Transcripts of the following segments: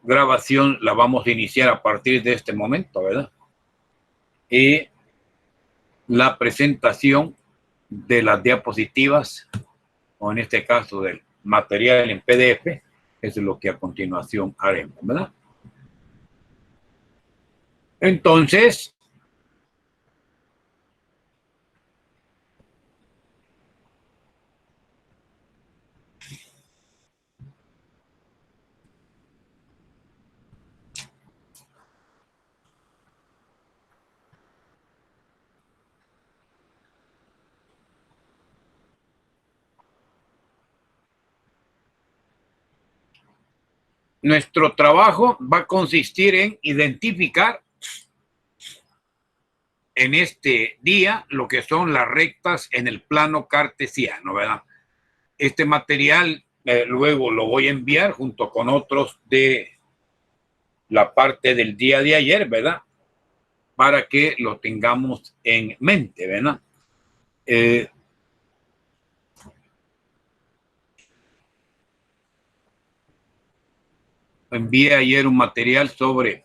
grabación la vamos a iniciar a partir de este momento, ¿verdad? Y la presentación de las diapositivas, o en este caso del material en PDF, es lo que a continuación haremos, ¿verdad? Entonces, nuestro trabajo va a consistir en identificar en este día lo que son las rectas en el plano cartesiano, ¿verdad? Este material luego lo voy a enviar junto con otros de la parte del día de ayer, ¿verdad? Para que lo tengamos en mente, ¿verdad? Envié ayer un material sobre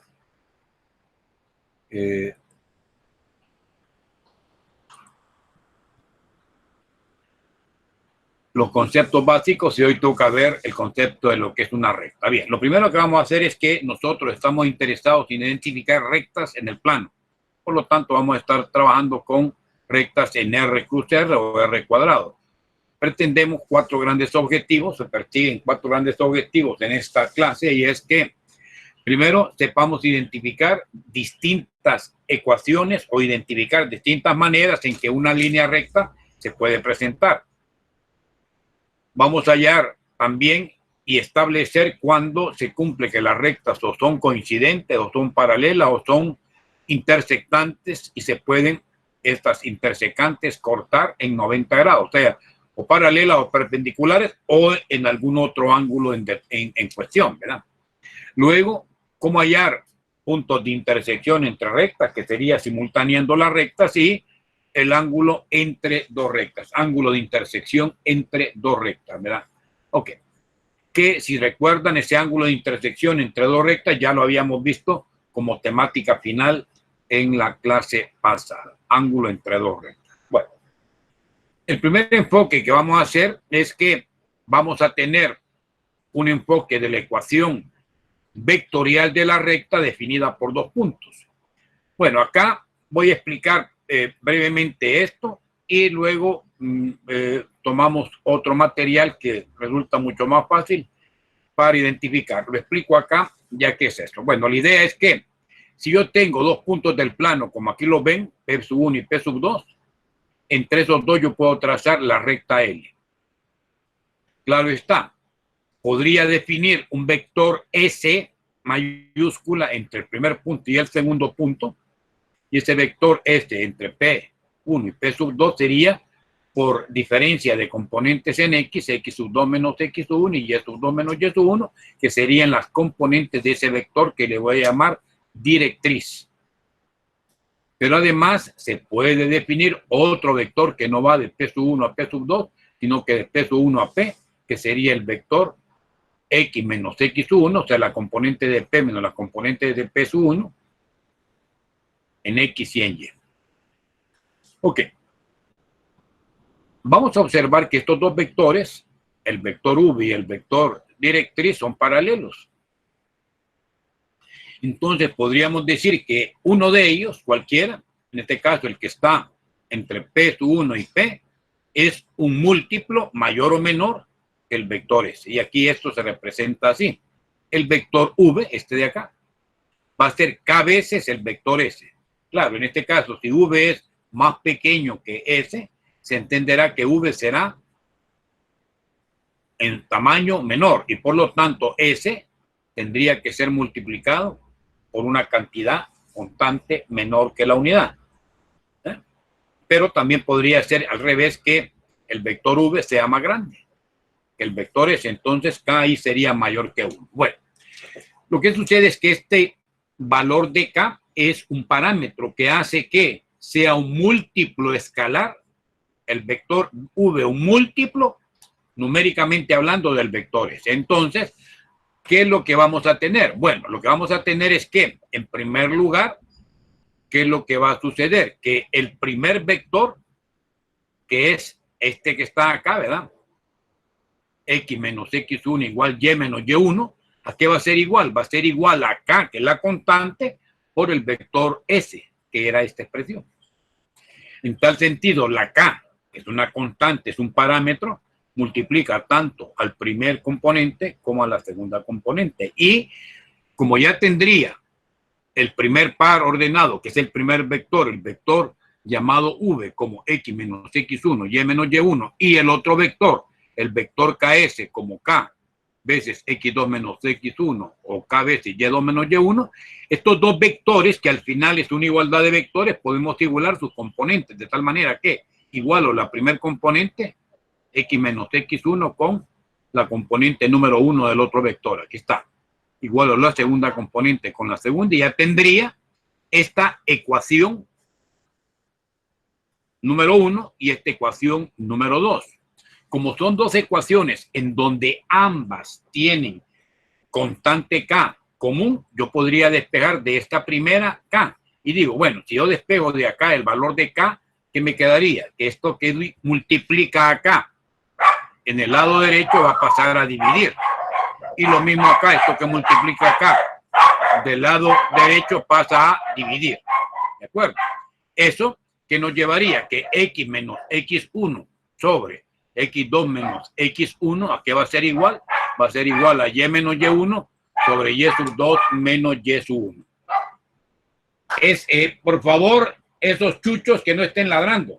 los conceptos básicos y hoy toca ver el concepto de lo que es una recta. Bien, lo primero que vamos a hacer es que nosotros estamos interesados en identificar rectas en el plano. Por lo tanto, vamos a estar trabajando con rectas en R cruz R o R cuadrado. Pretendemos 4 grandes objetivos, se persiguen 4 grandes objetivos en esta clase, y es que primero sepamos identificar distintas ecuaciones o identificar distintas maneras en que una línea recta se puede presentar. Vamos a hallar también y establecer cuándo se cumple que las rectas o son coincidentes o son paralelas o son intersectantes y se pueden estas intersecantes cortar en 90 grados, o sea, o paralelas o perpendiculares o en algún otro ángulo en cuestión, ¿verdad? Luego, cómo hallar puntos de intersección entre rectas, que sería simultaneando las rectas, y el ángulo entre dos rectas, ángulo de intersección entre dos rectas, ¿verdad? Ok. Que si recuerdan, ese ángulo de intersección entre dos rectas ya lo habíamos visto como temática final en la clase pasada, ángulo entre dos rectas. Bueno, el primer enfoque que vamos a hacer es que vamos a tener un enfoque de la ecuación vectorial de la recta definida por 2 puntos. Bueno, acá voy a explicar brevemente esto y luego tomamos otro material que resulta mucho más fácil para identificar. Lo explico acá, ya que es esto. Bueno, la idea es que si yo tengo 2 puntos del plano, como aquí lo ven, P1 y P2, entre esos 2 yo puedo trazar la recta L. Claro está, podría definir un vector S mayúscula entre el primer punto y el segundo punto, y ese vector S entre P1 y P2 sería por diferencia de componentes en X, X2 menos X1 y Y2 menos Y1, que serían las componentes de ese vector que le voy a llamar directriz. Pero además se puede definir otro vector que no va de P1 a P2, sino que de P1 a P, que sería el vector X menos X1, o sea, la componente de P menos la componente de P1, en X y en Y. Ok. Vamos a observar que estos dos vectores, el vector V y el vector directriz, son paralelos. Entonces podríamos decir que uno de ellos, cualquiera, en este caso el que está entre P1 y P, es un múltiplo mayor o menor que el vector S. Y aquí esto se representa así. El vector V, este de acá, va a ser K veces el vector S. Claro, en este caso, si V es más pequeño que S, se entenderá que V será en tamaño menor y por lo tanto S tendría que ser multiplicado por una cantidad constante menor que la unidad. Pero también podría ser al revés, que el vector V sea más grande que el vector S, entonces K ahí sería mayor que 1. Bueno, lo que sucede es que este valor de K es un parámetro que hace que sea un múltiplo escalar, el vector V, un múltiplo numéricamente hablando del vector S. Entonces, ¿qué es lo que vamos a tener? Bueno, lo que vamos a tener es que, en primer lugar, ¿qué es lo que va a suceder? Que el primer vector, que es este que está acá, ¿verdad? X menos X1 igual Y menos Y1, ¿a qué va a ser igual? Va a ser igual a K, que es la constante, por el vector S, que era esta expresión. En tal sentido, la K, que es una constante, es un parámetro, multiplica tanto al primer componente como a la segunda componente. Y como ya tendría el primer par ordenado, que es el primer vector, el vector llamado V, como X menos X1, Y menos Y1, y el otro vector, el vector KS, como K veces X2 menos X1, o K veces Y2 menos Y1, estos dos vectores, que al final es una igualdad de vectores, podemos igualar sus componentes, de tal manera que igualo la primer componente, X menos X1, con la componente número 1 del otro vector. Aquí está. Igualo la segunda componente con la segunda y ya tendría esta ecuación número 1 y esta ecuación número 2. Como son dos ecuaciones en donde ambas tienen constante K común, yo podría despejar de esta primera K. Y digo, bueno, si yo despejo de acá el valor de K, ¿qué me quedaría? Esto que multiplica acá en el lado derecho va a pasar a dividir. Y lo mismo acá, esto que multiplica acá del lado derecho pasa a dividir. ¿De acuerdo? Eso que nos llevaría que X menos X1 sobre X2 menos X1, ¿a qué va a ser igual? Va a ser igual a Y menos Y1 sobre Y sub 2 menos Y sub 1. Por favor, esos chuchos que no estén ladrando.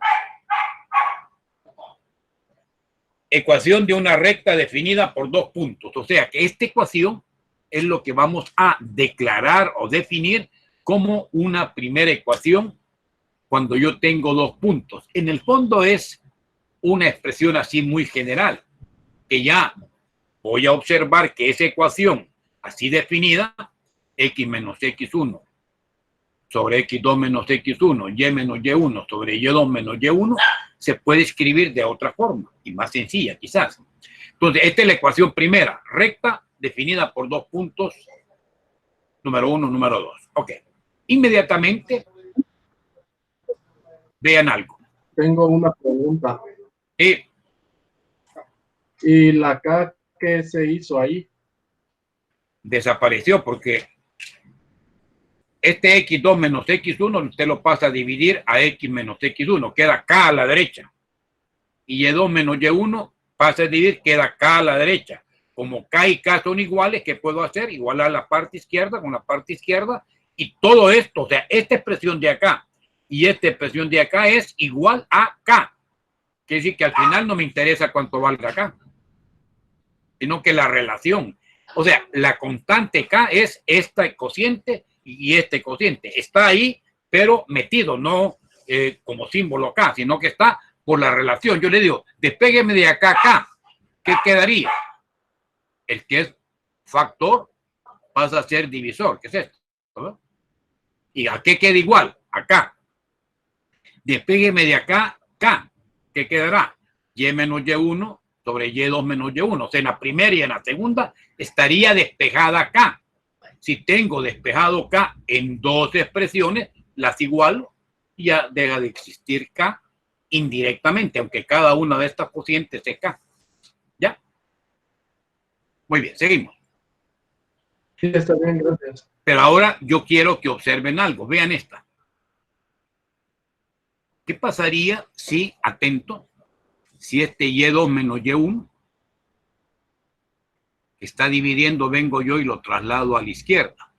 Ecuación de una recta definida por dos puntos. O sea que esta ecuación es lo que vamos a declarar o definir como una primera ecuación cuando yo tengo dos puntos. En el fondo es una expresión así muy general, que ya voy a observar que esa ecuación así definida, X menos X1 sobre X2 menos X1, Y menos Y1 sobre Y2 menos Y1, se puede escribir de otra forma y más sencilla quizás. Entonces, esta es la ecuación primera, recta definida por dos puntos, número 1, número 2. Ok. Inmediatamente vean algo. Tengo una pregunta. Y ¿Y la K qué se hizo ahí? desapareció porque este X2 menos X1 usted lo pasa a dividir a X menos X1, queda K a la derecha. Y Y2 menos Y1 pasa a dividir, queda K a la derecha. Como K y K son iguales, ¿qué puedo hacer? Igualar la parte izquierda con la parte izquierda. Y todo esto, o sea, esta expresión de acá y esta expresión de acá es igual a K. Quiere decir que al final no me interesa cuánto valga K, sino que la relación. O sea, la constante K es esta cociente y este cociente. Está ahí, pero metido, no como símbolo K, sino que está por la relación. Yo le digo, despégueme de acá K. ¿Qué quedaría? El que es factor pasa a ser divisor. ¿Qué es esto? ¿No? ¿Y a qué queda igual? Acá. Despégueme de acá K. ¿Qué quedará? Y menos Y1 sobre Y2 menos Y1. O sea, en la primera y en la segunda estaría despejada K. Si tengo despejado K en dos expresiones, las igualo y ya deja de existir K indirectamente, aunque cada una de estas cocientes es K. ¿Ya? Muy bien, seguimos. Sí, está bien, gracias. Pero ahora yo quiero que observen algo. Vean esta. ¿Qué pasaría si, atento, si este Y2 menos Y1 que está dividiendo, vengo yo y lo traslado a la izquierda?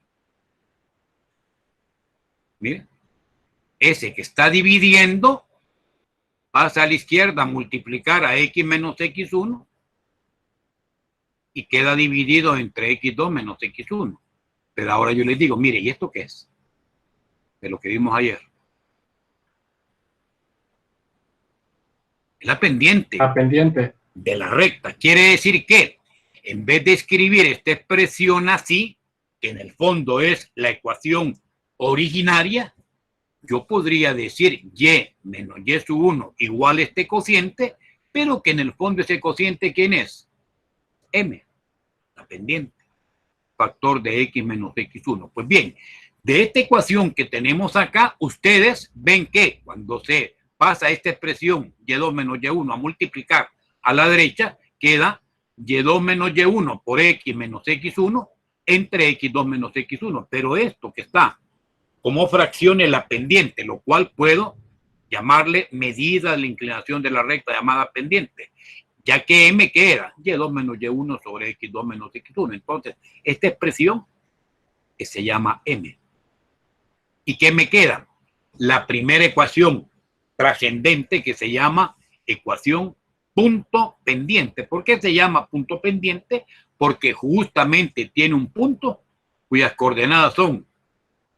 Miren, ese que está dividiendo pasa a la izquierda a multiplicar a X menos X1 y queda dividido entre X2 menos X1. Pero ahora yo les digo, mire, ¿y esto qué es? De lo que vimos ayer. Es la pendiente. La pendiente. De la recta. Quiere decir que en vez de escribir esta expresión así, que en el fondo es la ecuación originaria, yo podría decir Y menos Y sub 1 igual a este cociente, pero que en el fondo ese cociente, ¿quién es? M, la pendiente. factor de x menos x1. Pues bien, de esta ecuación que tenemos acá, ustedes ven que cuando se pasa esta expresión y2 menos y1 a multiplicar a la derecha, queda y2 menos y1 por x menos x1 entre x2 menos x1. Pero esto que está como fracción en la pendiente, lo cual puedo llamarle medida de la inclinación de la recta llamada pendiente, ya que m que era y2 menos y1 sobre x2 menos x1. Entonces, esta expresión que se llama m. ¿Y qué me queda? La primera ecuación trascendente que se llama ecuación punto pendiente. ¿Por qué se llama punto pendiente? Porque justamente tiene un punto cuyas coordenadas son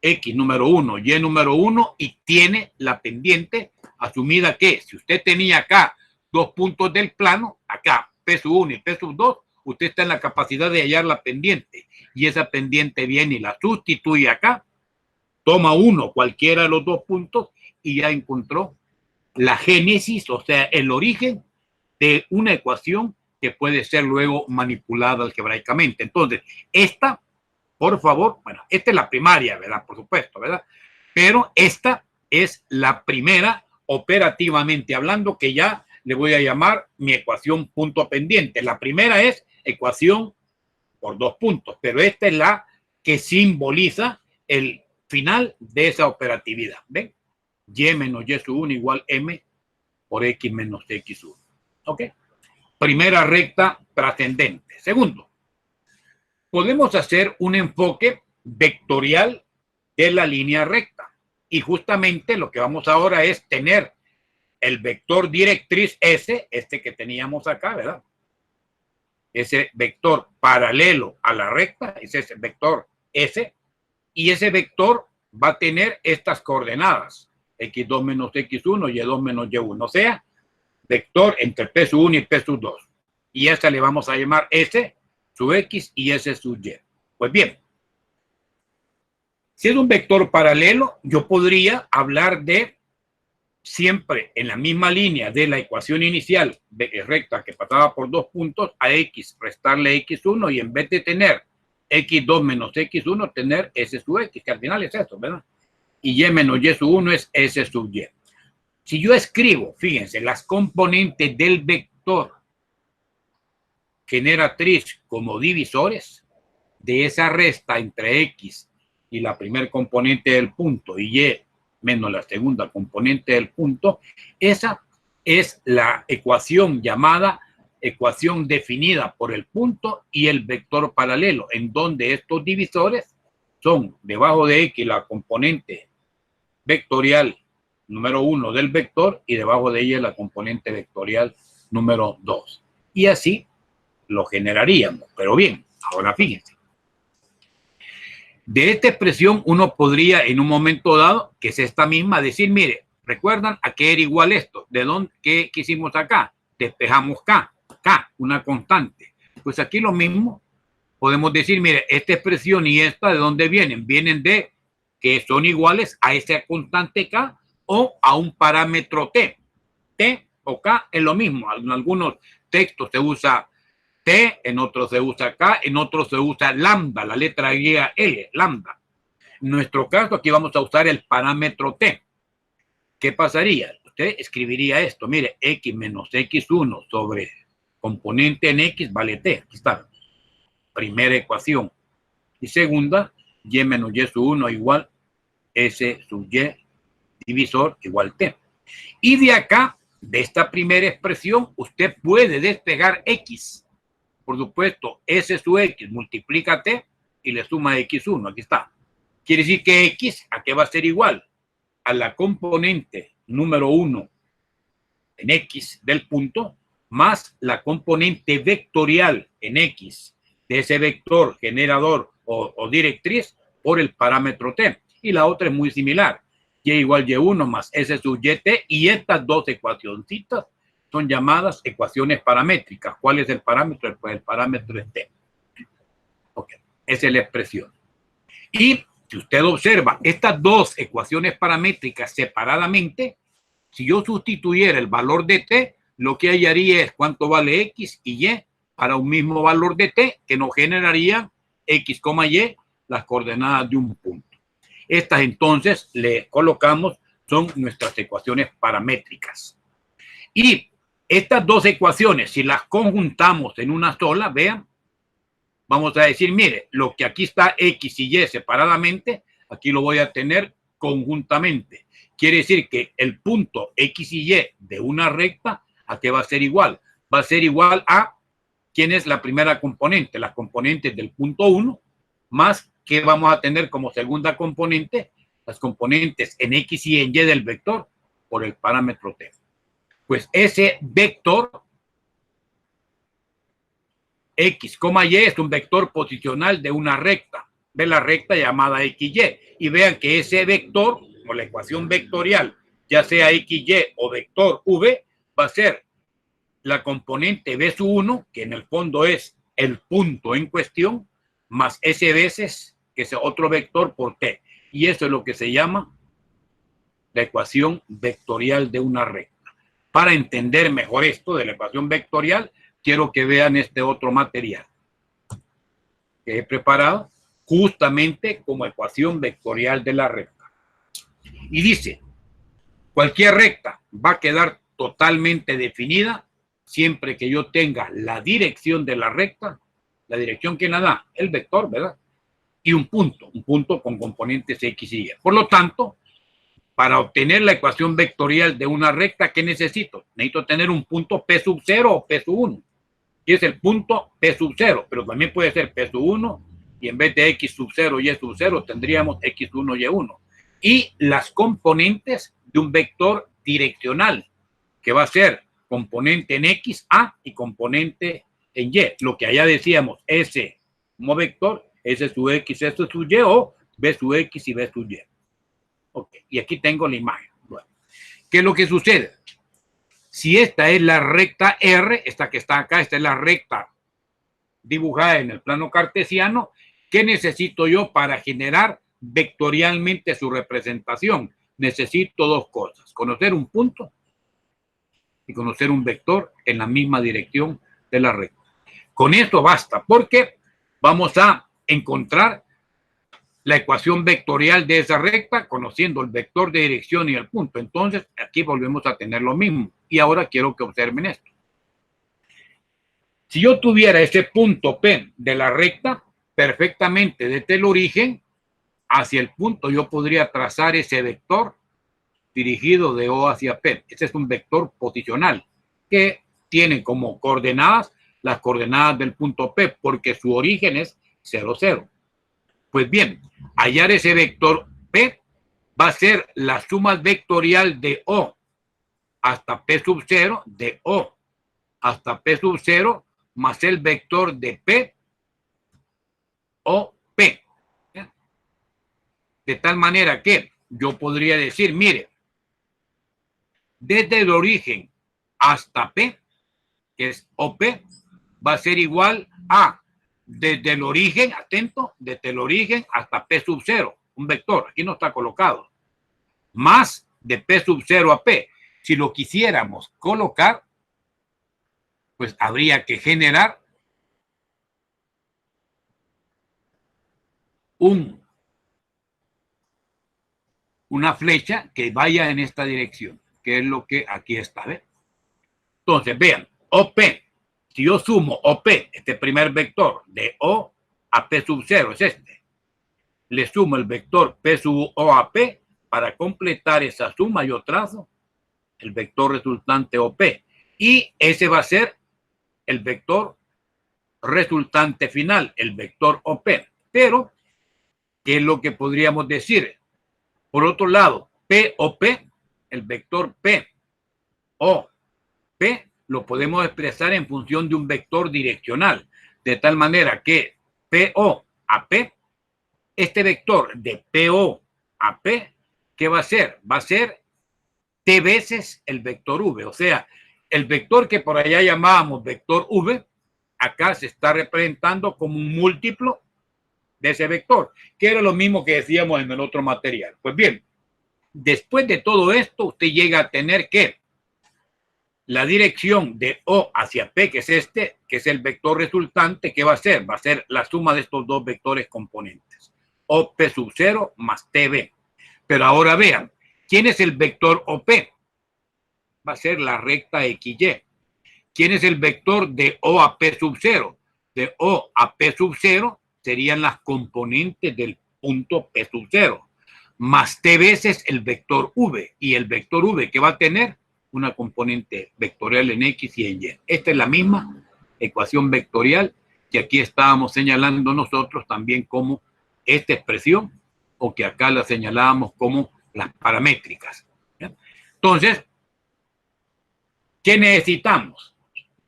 x número 1, y número 1 y tiene la pendiente asumida que si usted tenía acá dos puntos del plano, acá P1 y P2, usted está en la capacidad de hallar la pendiente y esa pendiente viene y la sustituye acá, toma uno, cualquiera de los dos puntos y ya encontró la génesis, o sea, el origen de una ecuación que puede ser luego manipulada algebraicamente. Entonces, esta, por favor, bueno, esta es la primaria, ¿verdad? Por supuesto, ¿verdad? Pero esta es la primera, operativamente hablando, que ya le voy a llamar mi ecuación punto pendiente. La primera es ecuación por dos puntos, pero esta es la que simboliza el final de esa operatividad. ¿Ven? Y menos y1 igual m por x menos x1. ¿Ok? Primera recta trascendente. Segundo, podemos hacer un enfoque vectorial de la línea recta. Y justamente lo que vamos ahora es tener el vector directriz S, este que teníamos acá, ¿verdad? Ese vector paralelo a la recta, es ese vector S, y ese vector va a tener estas coordenadas, x2 menos x1, y2 menos y1, o sea, vector entre P1 y P2. Y a esta le vamos a llamar S sub x y S sub y. Pues bien, si es un vector paralelo, yo podría hablar de siempre en la misma línea de la ecuación inicial recta que pasaba por dos puntos, a x restarle x1 y en vez de tener x2 menos x1, tener S sub x, que al final es eso, ¿verdad? Y y menos y sub 1 es S sub y. Si yo escribo, fíjense, las componentes del vector generatriz como divisores de esa resta entre x y la primer componente del punto y menos la segunda componente del punto, esa es la ecuación llamada ecuación definida por el punto y el vector paralelo, en donde estos divisores son debajo de x la componente vectorial número 1 del vector y debajo de ella la componente vectorial número 2. Y así lo generaríamos. Pero bien, ahora fíjense. De esta expresión uno podría en un momento dado, que es esta misma, decir, mire, ¿recuerdan a qué era igual esto? ¿De dónde? ¿Qué hicimos acá? Despejamos K, una constante. Pues aquí lo mismo, podemos decir, mire, esta expresión y esta, ¿de dónde vienen? Vienen de que son iguales a esa constante K o a un parámetro T. T o K es lo mismo. En algunos textos se usa T, en otros se usa K, en otros se usa lambda, la letra griega L, lambda. En nuestro caso, aquí vamos a usar el parámetro T. ¿Qué pasaría? Usted escribiría esto, mire, x menos x1 sobre componente en x vale T. Aquí está. Primera ecuación. Y segunda, y menos y sub 1 igual S sub y divisor igual T. Y de acá, de esta primera expresión, usted puede despegar x. Por supuesto, S sub x multiplica T y le suma x1. Aquí está. Quiere decir que x, ¿a qué va a ser igual? A la componente número 1 en x del punto, más la componente vectorial en x de ese vector generador o directriz por el parámetro T. Y la otra es muy similar. Y igual y1 más S sub yt, y estas dos ecuacioncitas son llamadas ecuaciones paramétricas. ¿Cuál es el parámetro? Pues el parámetro es T. Ok, esa es la expresión. Y si usted observa estas dos ecuaciones paramétricas separadamente, si yo sustituyera el valor de T, lo que hallaría es cuánto vale X y Y para un mismo valor de T, que nos generaría X, Y, las coordenadas de un punto. Estas entonces le colocamos, son nuestras ecuaciones paramétricas. Y estas dos ecuaciones, si las conjuntamos en una sola, vean, vamos a decir, mire, lo que aquí está X y Y separadamente, aquí lo voy a tener conjuntamente. Quiere decir que el punto X y Y de una recta, ¿a qué va a ser igual? Va a ser igual a, ¿quién es la primera componente? Las componentes del punto 1, más que vamos a tener como segunda componente, las componentes en X y en Y del vector por el parámetro T. Pues ese vector X, Y es un vector posicional de una recta, de la recta llamada XY. Y vean que ese vector, o la ecuación vectorial, ya sea XY o vector V, va a ser la componente B sub 1, que en el fondo es el punto en cuestión, más S veces, que es otro vector por T. Y eso es lo que se llama la ecuación vectorial de una recta. Para entender mejor esto de la ecuación vectorial, quiero que vean este otro material que he preparado justamente como ecuación vectorial de la recta. Y dice, cualquier recta va a quedar totalmente definida siempre que yo tenga la dirección de la recta, la dirección que la da, el vector, ¿verdad? Y un punto con componentes X y Y. Por lo tanto, para obtener la ecuación vectorial de una recta, ¿qué necesito? Necesito tener un punto P sub 0 o P sub 1. Y es el punto P sub 0, pero también puede ser P sub 1 y en vez de X sub 0 y Y sub 0 tendríamos X1 y 1. Y las componentes de un vector direccional, que va a ser componente en X, A, y componente en Y. Lo que allá decíamos, S como vector, S sub X, S sub Y, o B sub X y B sub Y. Ok, y aquí tengo la imagen. Bueno, ¿qué es lo que sucede? Si esta es la recta R, esta que está acá, esta es la recta dibujada en el plano cartesiano, ¿qué necesito yo para generar vectorialmente su representación? Necesito dos cosas, conocer un punto y conocer un vector en la misma dirección de la recta. Con esto basta, porque vamos a encontrar la ecuación vectorial de esa recta conociendo el vector de dirección y el punto. Entonces, aquí volvemos a tener lo mismo. Y ahora quiero que observen esto. Si yo tuviera ese punto P de la recta, perfectamente desde el origen hacia el punto, yo podría trazar ese vector dirigido de O hacia P. Ese es un vector posicional que tiene como coordenadas las coordenadas del punto P, porque su origen es 0, 0. Pues bien, hallar ese vector P va a ser la suma vectorial de O hasta P sub 0, de O hasta P sub 0, más el vector de P o P. De tal manera que yo podría decir, mire, desde el origen hasta P, que es OP, va a ser igual a desde el origen, atento, desde el origen hasta P sub 0, un vector, aquí no está colocado, más de P sub 0 a P. Si lo quisiéramos colocar, pues habría que generar una flecha que vaya en esta dirección, que es lo que aquí está, ¿ven? Entonces, vean, OP, si yo sumo OP, este primer vector de O a P sub 0 es este, le sumo el vector P sub O a P, para completar esa suma yo trazo el vector resultante OP, y ese va a ser el vector resultante final, el vector OP. Pero, ¿qué es lo que podríamos decir? Por otro lado, P o P, el vector P o P, lo podemos expresar en función de un vector direccional, de tal manera que PO a P, este vector de PO a P, ¿qué va a ser? Va a ser T veces el vector V, o sea, el vector que por allá llamábamos vector V, acá se está representando como un múltiplo de ese vector, que era lo mismo que decíamos en el otro material. Pues bien, después de todo esto, usted llega a tener que la dirección de O hacia P, que es este, que es el vector resultante, ¿qué va a ser? Va a ser la suma de estos dos vectores componentes. OP sub 0 más TB. Pero ahora vean, ¿quién es el vector OP? Va a ser la recta XY. ¿Quién es el vector de O a P sub 0? De O a P sub 0 serían las componentes del punto P sub 0, más T veces el vector V. Y el vector V, ¿qué va a tener? Una componente vectorial en X y en Y. Esta es la misma ecuación vectorial que aquí estábamos señalando nosotros también como esta expresión, o que acá la señalábamos como las paramétricas. ¿Ya? Entonces, ¿qué necesitamos?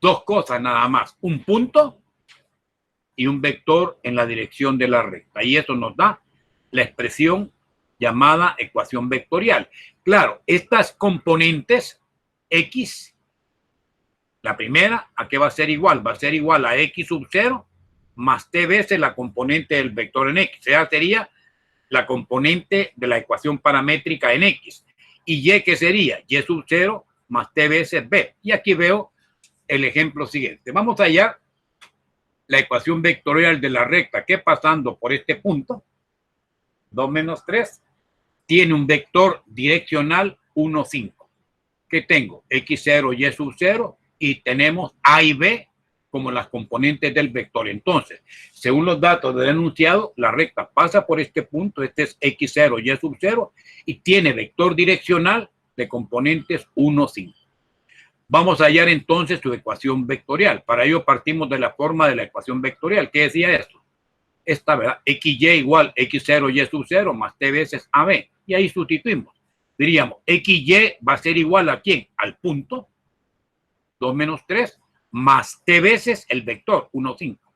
Dos cosas nada más, un punto y un vector en la dirección de la recta. Y eso nos da la expresión llamada ecuación vectorial. Claro, estas componentes X, la primera, ¿a qué va a ser igual? Va a ser igual a X sub 0 más T veces la componente del vector en X. O sea, sería la componente de la ecuación paramétrica en X. Y Y, ¿qué sería? Y sub 0 más T veces B. Y aquí veo el ejemplo siguiente. Vamos a hallar la ecuación vectorial de la recta que pasando por este punto, 2 menos 3, tiene un vector direccional 1, 5. ¿Qué tengo? X0, Y sub 0 y tenemos A y B como las componentes del vector. Entonces, según los datos del enunciado, la recta pasa por este punto, este es X0, Y sub 0 y tiene vector direccional de componentes 1, 5. Vamos a hallar entonces su ecuación vectorial. Para ello partimos de la forma de la ecuación vectorial. ¿Qué decía esto? Esta, ¿verdad? XY igual X0, Y sub 0 más T veces AB. Y ahí sustituimos. Diríamos, XY va a ser igual a ¿quién? Al punto, 2 menos 3, más T veces el vector, 1, 5.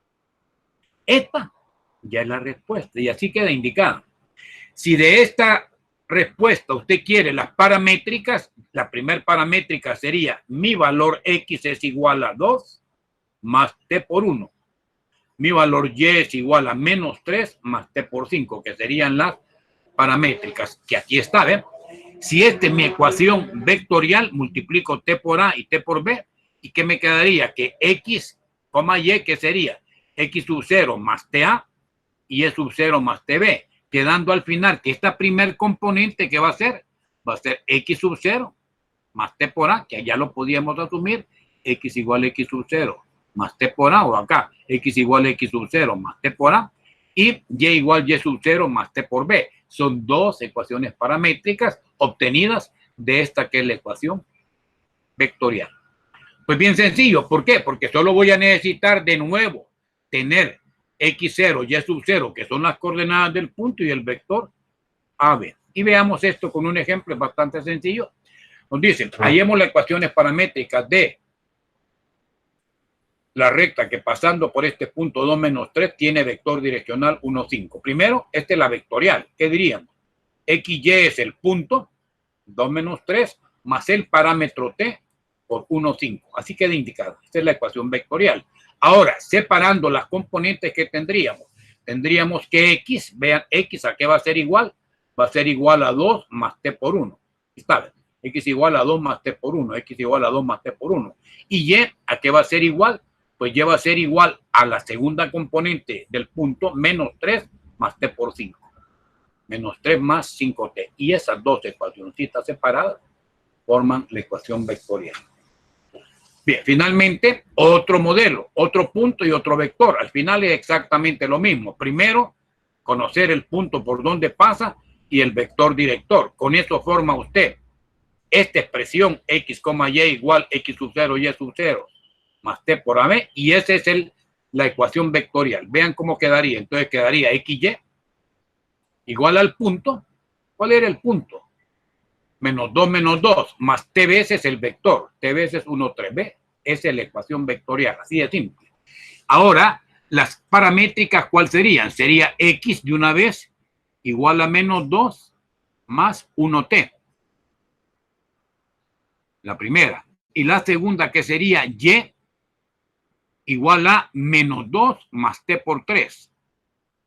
Esta ya es la respuesta y así queda indicada. Si de esta respuesta usted quiere las paramétricas, la primera paramétrica sería mi valor X es igual a 2 más T por 1. Mi valor Y es igual a menos 3 más T por 5, que serían las paramétricas, que aquí está, ¿ven? Si esta es mi ecuación vectorial, multiplico T por A y T por B, ¿y qué me quedaría? Que X, Y, que sería X sub 0 más TA y Y sub 0 más TB, quedando al final que esta primer componente que va a ser X sub 0 más T por A, que ya lo podíamos asumir, X igual a X sub 0 más T por A, o acá, X igual a X sub 0 más T por A, y Y igual Y sub 0 más T por B. Son dos ecuaciones paramétricas obtenidas de esta que es la ecuación vectorial. Pues bien sencillo, ¿por qué? Porque solo voy a necesitar de nuevo tener X0, Y sub 0, que son las coordenadas del punto, y el vector AB. Y veamos esto con un ejemplo bastante sencillo. Nos dicen, hallemos las ecuaciones paramétricas de la recta que pasando por este punto 2 menos 3 tiene vector direccional 1, 5. Primero, esta es la vectorial. ¿Qué diríamos? XY es el punto, 2 menos 3, más el parámetro T por 1, 5. Así queda indicado. Esta es la ecuación vectorial. Ahora, separando las componentes que tendríamos que X, vean, X a qué va a ser igual. Va a ser igual a 2 más T por 1. ¿Está bien? X igual a 2 más T por 1. X igual a 2 más T por 1. Y Y a qué va a ser igual. Pues Y va a ser igual a la segunda componente del punto, menos 3 más T por 5. Menos 3 más 5T. Y esas dos ecuacioncitas separadas forman la ecuación vectorial. Bien, finalmente, otro modelo, otro punto y otro vector. Al final es exactamente lo mismo. Primero, conocer el punto por donde pasa y el vector director. Con eso forma usted esta expresión X, Y igual X sub 0, Y sub 0 más T por AB, y esa es la ecuación vectorial. Vean cómo quedaría. Entonces quedaría XY igual al punto. ¿Cuál era el punto? Menos 2 más T veces el vector. T veces 1, 3B. Esa es la ecuación vectorial. Así de simple. Ahora, las paramétricas, ¿cuál serían? Sería X de una vez igual a menos 2 más 1T. La primera. Y la segunda, que sería Y igual a menos 2 más T por 3.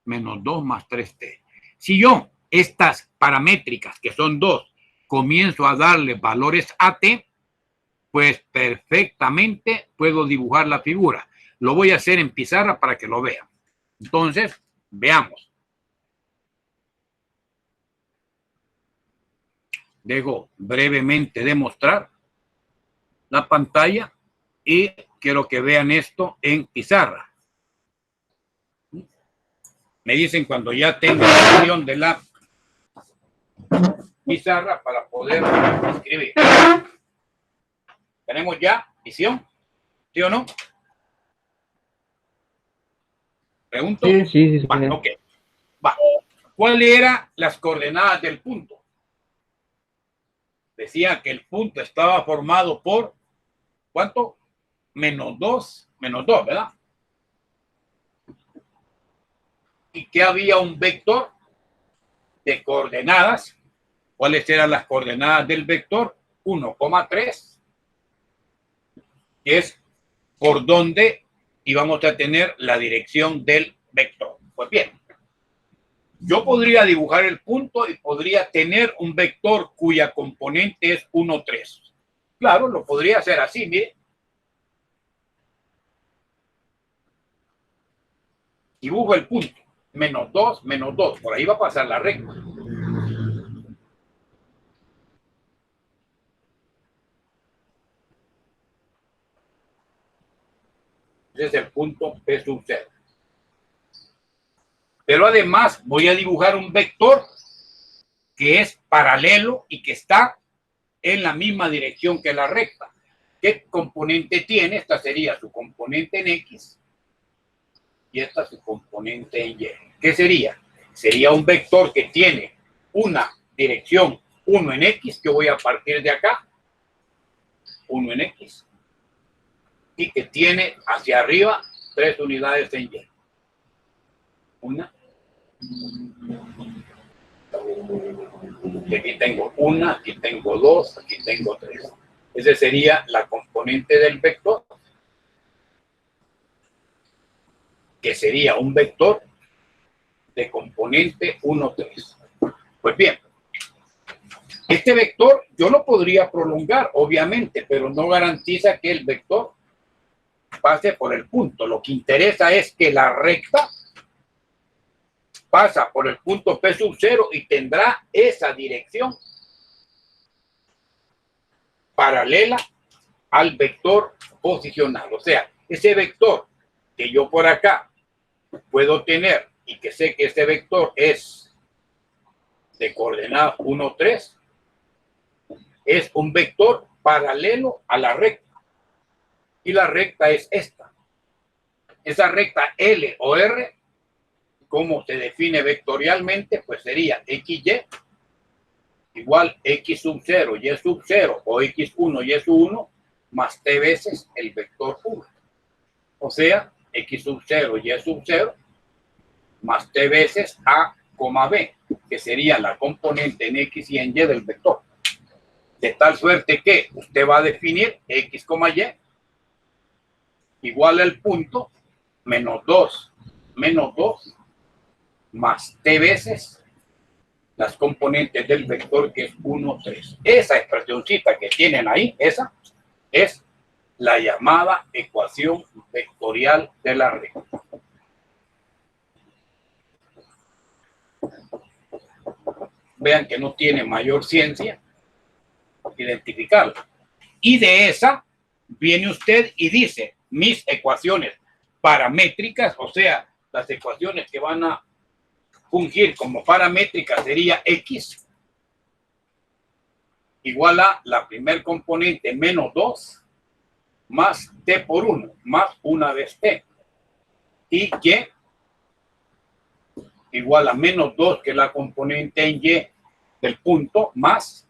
Menos 2 más 3T. Si yo estas paramétricas, que son dos, comienzo a darle valores a T, pues perfectamente puedo dibujar la figura. Lo voy a hacer en pizarra para que lo vean. Entonces, veamos. Dejo brevemente de mostrar la pantalla y quiero que vean esto en pizarra. Me dicen cuando ya tenga la visión de la pizarra para poder escribir. ¿Tenemos ya visión? ¿Sí o no? ¿Pregunto? Sí. Va, ok. Va. ¿Cuáles eran las coordenadas del punto? Decía que el punto estaba formado por, ¿cuánto? Menos 2, ¿verdad? Y que había un vector de coordenadas. ¿Cuáles eran las coordenadas del vector? 1,3, que es por donde íbamos a tener la dirección del vector. Pues bien, yo podría dibujar el punto y podría tener un vector cuya componente es 1,3. Claro, lo podría hacer así, mire. Dibujo el punto. Menos 2, menos 2. Por ahí va a pasar la recta. Ese es el punto P sub 0. Pero además voy a dibujar un vector que es paralelo y que está en la misma dirección que la recta. ¿Qué componente tiene? Esta sería su componente en X y esta su componente en Y. ¿Qué sería? Sería un vector que tiene una dirección 1 en X. Yo voy a partir de acá, 1 en X, y que tiene hacia arriba 3 unidades en Y. Una. Y aquí tengo una, aquí tengo 2, aquí tengo 3. Esa sería la componente del vector, que sería un vector de componente 1, 3. Pues bien, este vector yo lo podría prolongar, obviamente, pero no garantiza que el vector pase por el punto. Lo que interesa es que la recta pasa por el punto P sub 0 y tendrá esa dirección paralela al vector posicional. O sea, ese vector que yo por acá puedo tener y que sé que ese vector es de coordenadas 1, 3, es un vector paralelo a la recta. Y la recta es esta. Esa recta L o R, como se define vectorialmente, pues sería XY igual X sub 0, Y sub 0 o X1, Y sub 1 más T veces el vector 1. O sea, X sub 0, Y sub 0 más T veces A, B, que sería la componente en X y en Y del vector. De tal suerte que usted va a definir X, Y igual al punto menos 2 más T veces las componentes del vector que es 1, 3. Esa expresioncita que tienen ahí, esa es la llamada ecuación vectorial de la recta. Vean que no tiene mayor ciencia identificarla. Y de esa viene usted y dice, mis ecuaciones paramétricas, o sea, las ecuaciones que van a fungir como paramétricas sería X igual a la primer componente menos 2 más T por 1 más una vez T. Y Y igual a menos 2 que la componente en Y del punto más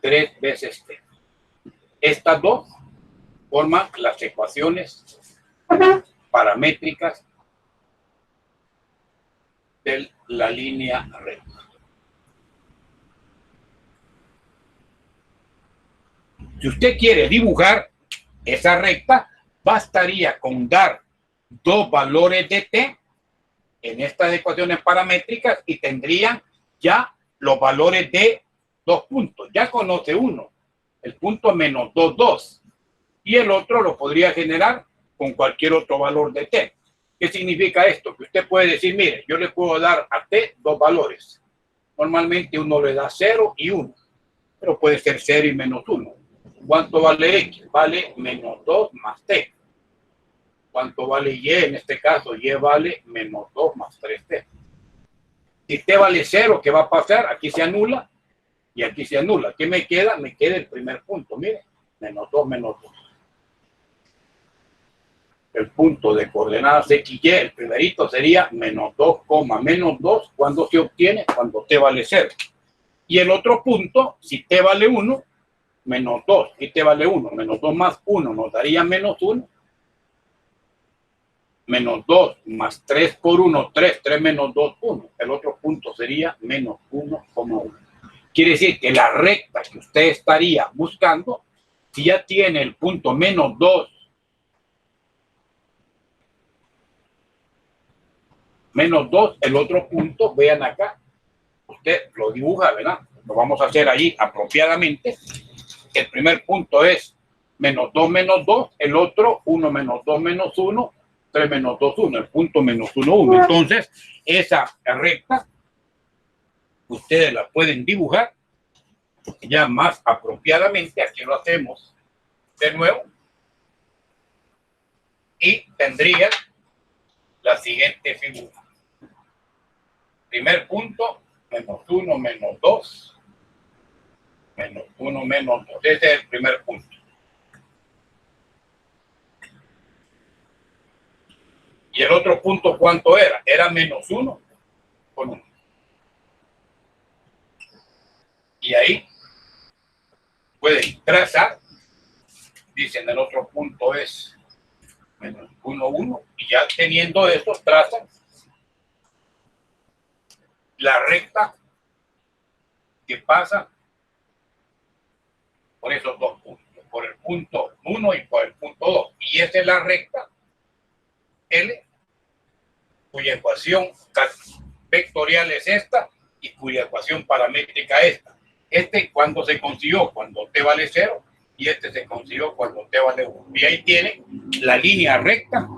3 veces T. Estas dos forman las ecuaciones paramétricas de la línea recta. Si usted quiere dibujar esa recta, bastaría con dar dos valores de T en estas ecuaciones paramétricas y tendrían ya los valores de dos puntos. Ya conoce uno, el punto menos 2, 2. Y el otro lo podría generar con cualquier otro valor de t. ¿Qué significa esto? Que usted puede decir, mire, yo le puedo dar a t dos valores. Normalmente uno le da 0 y 1, pero puede ser 0 y menos 1. ¿Cuánto vale x? Vale menos 2 más t. ¿Cuánto vale y? En este caso, y vale menos 2 más 3t. Si t vale 0, ¿qué va a pasar? Aquí se anula y aquí se anula. ¿Qué me queda? Me queda el primer punto. Mire, menos 2 menos 2. El punto de coordenadas x, y, el primerito sería menos 2, menos 2. ¿Cuándo se obtiene? Cuando t vale 0. Y el otro punto, si t vale 1, menos 2. Y t vale 1, menos 2 más 1 nos daría menos 1. Menos 2 más 3 por 1, 3, 3 menos 2, 1. El otro punto sería menos 1,1. Quiere decir que la recta que usted estaría buscando, si ya tiene el punto menos 2, menos 2, el otro punto, vean acá, usted lo dibuja, ¿verdad? Lo vamos a hacer ahí apropiadamente. El primer punto es menos 2 menos 2, el otro 1 menos 2 menos 1, 3 menos 2, 1, el punto menos 1, 1. Entonces, esa recta, ustedes la pueden dibujar ya más apropiadamente. Aquí lo hacemos de nuevo. Y tendría la siguiente figura. Primer punto, menos 1, menos 2, menos 1, menos 2. Ese es el primer punto. Y el otro punto, ¿cuánto era? Era menos 1 con 1. Y ahí pueden trazar. Dicen el otro punto es menos 1, 1. Y ya teniendo esto, trazan la recta que pasa por esos dos puntos. Por el punto 1 y por el punto 2. Y esa es la recta L, cuya ecuación vectorial es esta y cuya ecuación paramétrica esta. Cuando se consiguió, cuando t vale 0, y se consiguió cuando t vale 1. Y ahí tiene la línea recta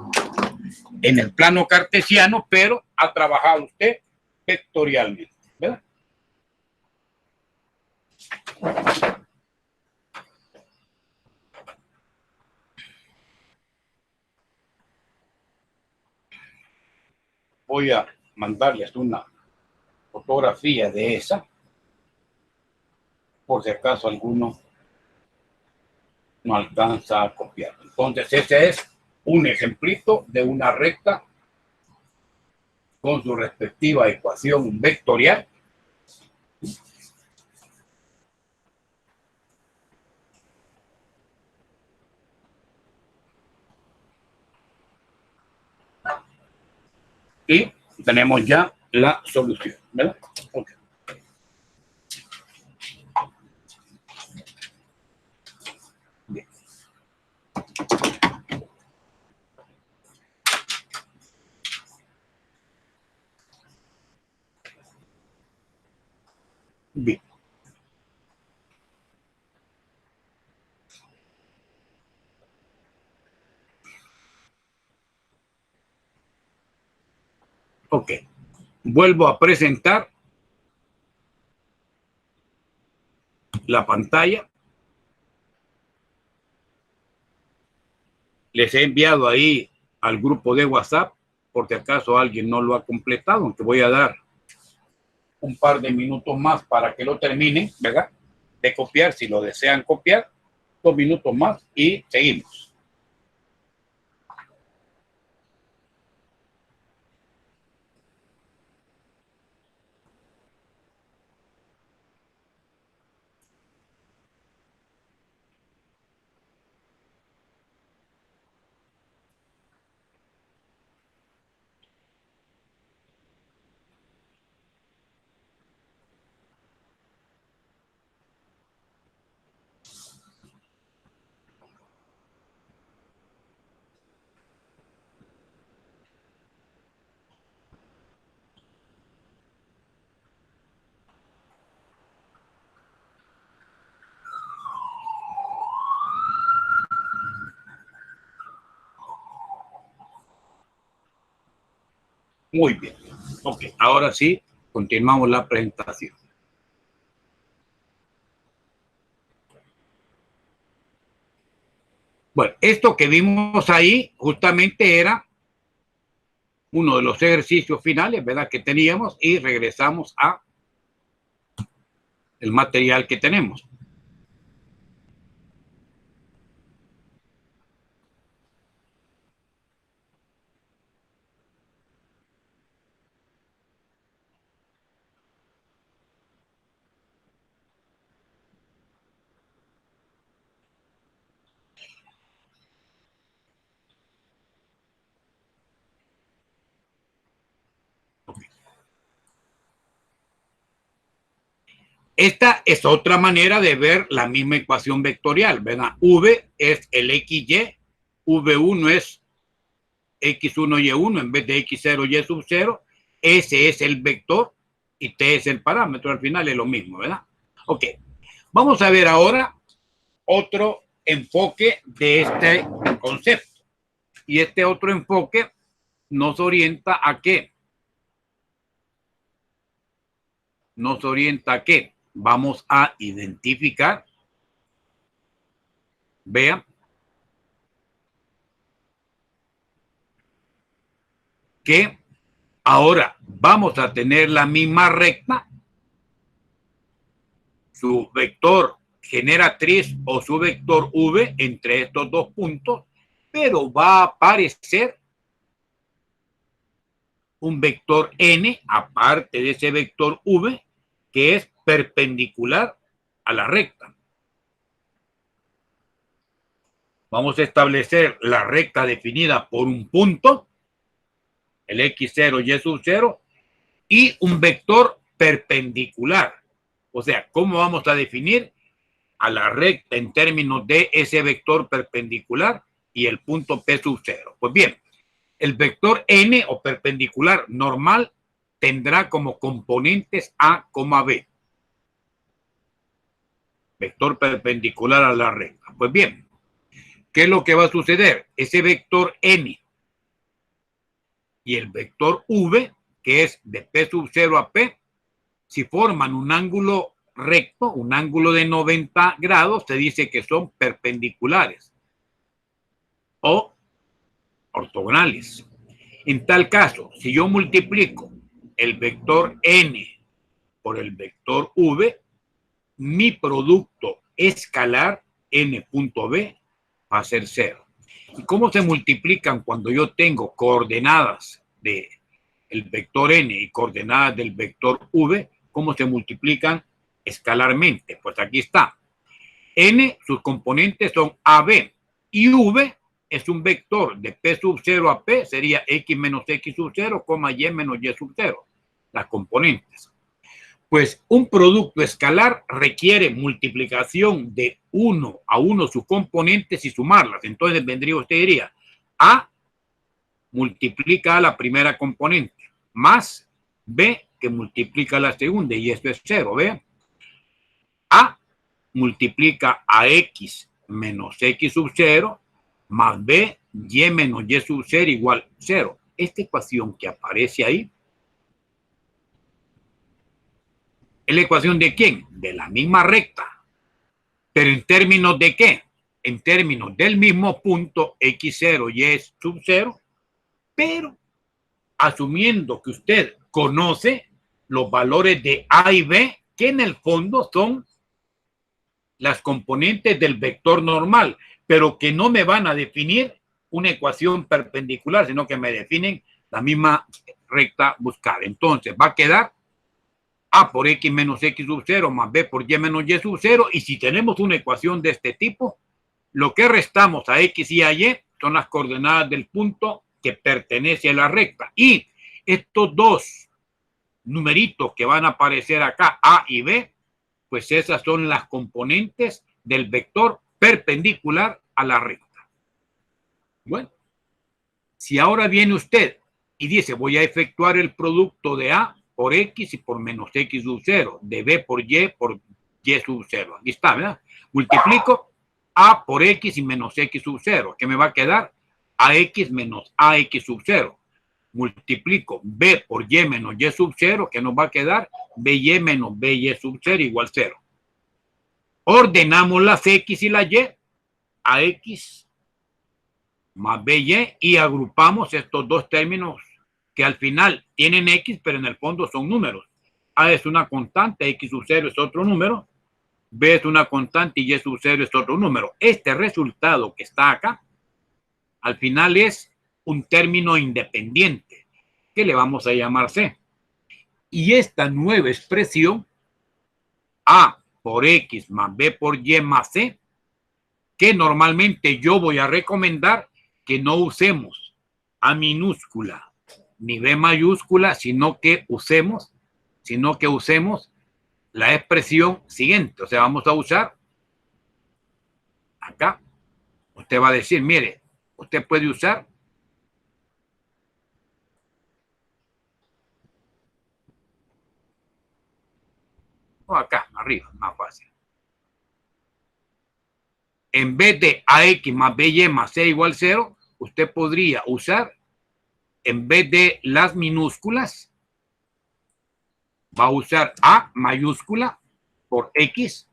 en el plano cartesiano, pero ha trabajado usted vectorialmente, ¿verdad? Voy a mandarles una fotografía de esa, por si acaso alguno no alcanza a copiar. Entonces, ese es un ejemplito de una recta con su respectiva ecuación vectorial. Y tenemos ya la solución, ¿verdad? Okay. Bien. Bien. Ok. Vuelvo a presentar la pantalla. Les he enviado ahí al grupo de WhatsApp, porque acaso alguien no lo ha completado, aunque voy a dar un par de minutos más para que lo terminen, ¿verdad? De copiar, si lo desean copiar, 2 minutos más y seguimos. Muy bien. Ok, ahora sí, continuamos la presentación. Bueno, esto que vimos ahí justamente era uno de los ejercicios finales, ¿verdad? Que teníamos y regresamos a el material que tenemos. Esta es otra manera de ver la misma ecuación vectorial, ¿verdad? V es el XY, V1 es X1Y1 en vez de X0Y sub 0, S es el vector y T es el parámetro, al final es lo mismo, ¿verdad? Ok, vamos a ver ahora otro enfoque de este concepto. Y este otro enfoque nos orienta a qué. Nos orienta a qué. Vamos a identificar, vean, que ahora vamos a tener la misma recta, su vector generatriz o su vector V entre estos dos puntos, pero va a aparecer un vector N aparte de ese vector V que es perpendicular a la recta. Vamos a establecer la recta definida por un punto, el X0, Y sub 0, y un vector perpendicular. O sea, ¿cómo vamos a definir a la recta en términos de ese vector perpendicular y el punto P sub 0? Pues bien, el vector N o perpendicular normal tendrá como componentes A, B. Vector perpendicular a la recta. Pues bien, ¿qué es lo que va a suceder? Ese vector N y el vector V, que es de P sub 0 a P, si forman un ángulo recto, un ángulo de 90 grados, se dice que son perpendiculares o ortogonales. En tal caso, si yo multiplico el vector N por el vector V, mi producto escalar N.B va a ser 0. ¿Y cómo se multiplican cuando yo tengo coordenadas del vector N y coordenadas del vector V? ¿Cómo se multiplican escalarmente? Pues aquí está. N, sus componentes son AB y V es un vector de P sub 0 a P, sería X menos X sub 0, Y menos Y sub 0, las componentes. Pues un producto escalar requiere multiplicación de 1 a 1 sus componentes y sumarlas. Entonces vendría, usted diría, A multiplica a la primera componente, más B que multiplica a la segunda, y esto es 0, ¿ve? A multiplica a X menos X sub 0, más B, Y menos Y sub 0 igual 0. Esta ecuación que aparece ahí, ¿es la ecuación de quién? De la misma recta. ¿Pero en términos de qué? En términos del mismo punto X0 y sub 0, pero asumiendo que usted conoce los valores de A y B, que en el fondo son las componentes del vector normal, pero que no me van a definir una ecuación perpendicular, sino que me definen la misma recta buscada. Entonces va a quedar A por X menos X sub 0 más B por Y menos Y sub 0. Y si tenemos una ecuación de este tipo, lo que restamos a X y a Y son las coordenadas del punto que pertenece a la recta. Y estos dos numeritos que van a aparecer acá, A y B, pues esas son las componentes del vector perpendicular a la recta. Bueno, si ahora viene usted y dice, voy a efectuar el producto de A por X y por menos X sub 0, de B por Y sub 0. Aquí está, ¿verdad? Multiplico A por X y menos X sub 0, que me va a quedar AX menos AX sub 0. multiplico B por Y menos Y sub 0, que nos va a quedar BY menos BY sub 0 igual 0. Ordenamos las X y las Y a X más BY y agrupamos estos dos términos que al final tienen X, pero en el fondo son números. A es una constante, X sub 0 es otro número, B es una constante y Y sub 0 es otro número. Este resultado que está acá, al final es un término independiente, que le vamos a llamar C. Y esta nueva expresión, A por X más B por Y más C, que normalmente yo voy a recomendar que no usemos A minúscula ni B mayúscula, sino que usemos la expresión siguiente. O sea, vamos a usar acá. Usted va a decir, mire, usted puede usar acá, arriba, más fácil. En vez de AX más BY más C igual 0, usted podría usar, en vez de las minúsculas, va a usar A mayúscula por X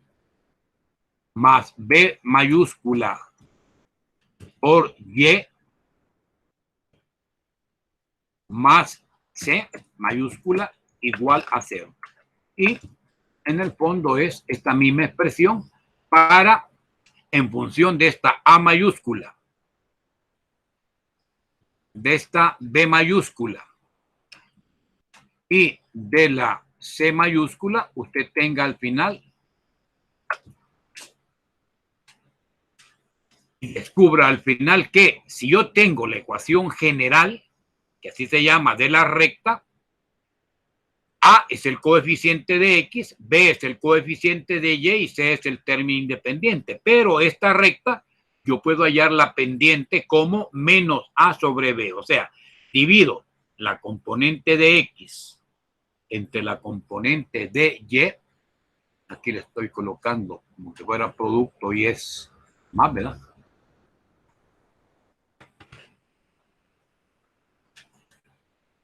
más B mayúscula por Y más C mayúscula igual a 0. Y en el fondo es esta misma expresión para, en función de esta A mayúscula, de esta B mayúscula y de la C mayúscula, usted tenga al final y descubra al final que si yo tengo la ecuación general, que así se llama, de la recta, A es el coeficiente de X, B es el coeficiente de Y y C es el término independiente. Pero esta recta yo puedo hallar la pendiente como menos A sobre B. O sea, divido la componente de X entre la componente de Y. Aquí le estoy colocando como si fuera producto y es más, ¿verdad?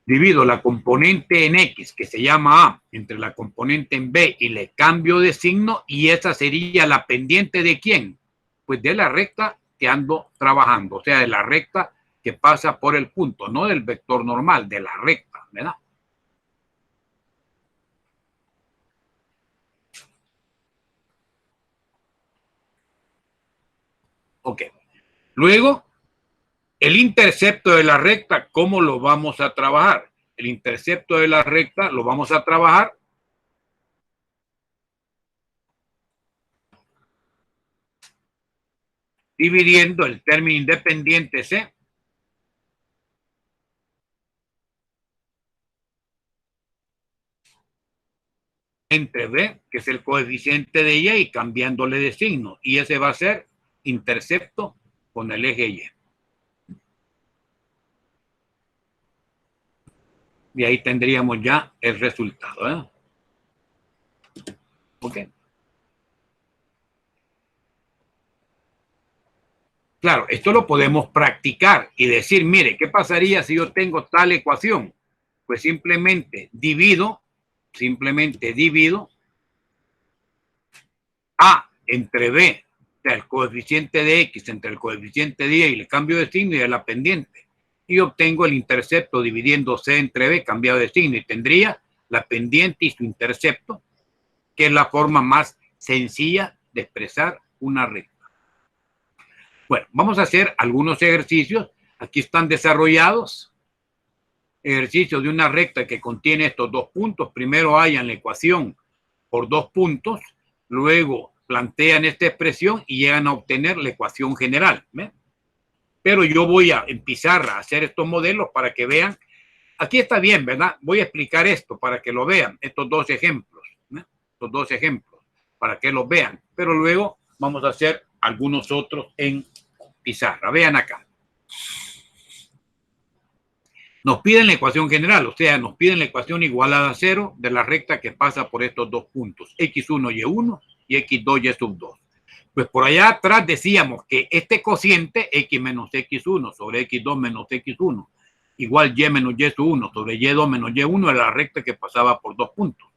Divido la componente en X, que se llama A, entre la componente en B y le cambio de signo, y esa sería la pendiente ¿de quién? Pues de la recta que ando trabajando, o sea, de la recta que pasa por el punto, no del vector normal, de la recta, ¿verdad? Ok. Luego, el intercepto de la recta, ¿cómo lo vamos a trabajar? El intercepto de la recta lo vamos a trabajar dividiendo el término independiente C entre B, que es el coeficiente de Y, y cambiándole de signo. Y ese va a ser intercepto con el eje Y. Y ahí tendríamos ya el resultado, ¿eh? Ok. Claro, esto lo podemos practicar y decir, mire, ¿qué pasaría si yo tengo tal ecuación? Pues simplemente divido A entre B, o sea, el coeficiente de X entre el coeficiente de Y, y le cambio de signo y de la pendiente. Y obtengo el intercepto dividiendo C entre B cambiado de signo, y tendría la pendiente y su intercepto, que es la forma más sencilla de expresar una recta. Bueno, vamos a hacer algunos ejercicios. Aquí están desarrollados. Ejercicio de una recta que contiene estos dos puntos. Primero hallan la ecuación por dos puntos, luego plantean esta expresión y llegan a obtener la ecuación general. ¿Ve? Pero yo voy a en pizarra a hacer estos modelos para que vean. Aquí está bien, ¿verdad? Voy a explicar esto para que lo vean, estos dos ejemplos, ¿no? Estos dos ejemplos, para que los vean. Pero luego vamos a hacer algunos otros en pizarra. Vean acá. Nos piden la ecuación general, o sea, nos piden la ecuación igualada a 0 de la recta que pasa por estos dos puntos, x1, y1 y x2, y sub 2. Pues por allá atrás decíamos que este cociente, x menos x1 sobre x2 menos x1, igual y menos y sub 1 sobre y2 menos y1 era la recta que pasaba por 2 puntos.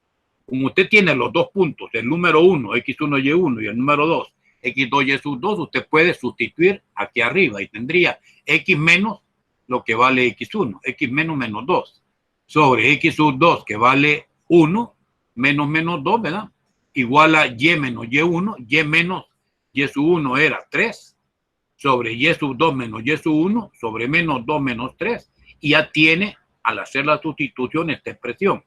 Como usted tiene los 2 puntos, el número 1, x1, y1 y el número 2, x2, y sub 2, usted puede sustituir aquí arriba y tendría x menos lo que vale x1, x menos menos 2, sobre x sub 2 que vale 1, menos menos 2, ¿verdad? Igual a y menos y1, y menos y sub 1 era 3, sobre y sub 2 menos y sub 1, sobre menos 2 menos 3, y ya tiene, al hacer la sustitución, esta expresión.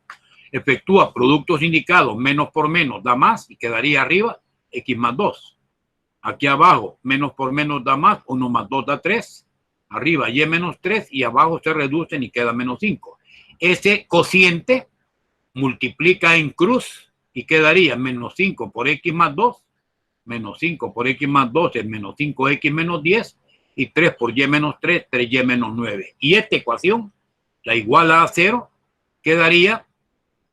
Efectúa productos indicados, menos por menos da más, y quedaría arriba x más 2. Aquí abajo, menos por menos da más, 1 más 2 da 3. Arriba y menos 3, y abajo se reducen y queda menos 5. Ese cociente multiplica en cruz y quedaría menos 5 por x más 2, menos 5 por x más 2 es menos 5x menos 10, y 3 por y menos 3, 3y menos 9. Y esta ecuación, la iguala a 0, quedaría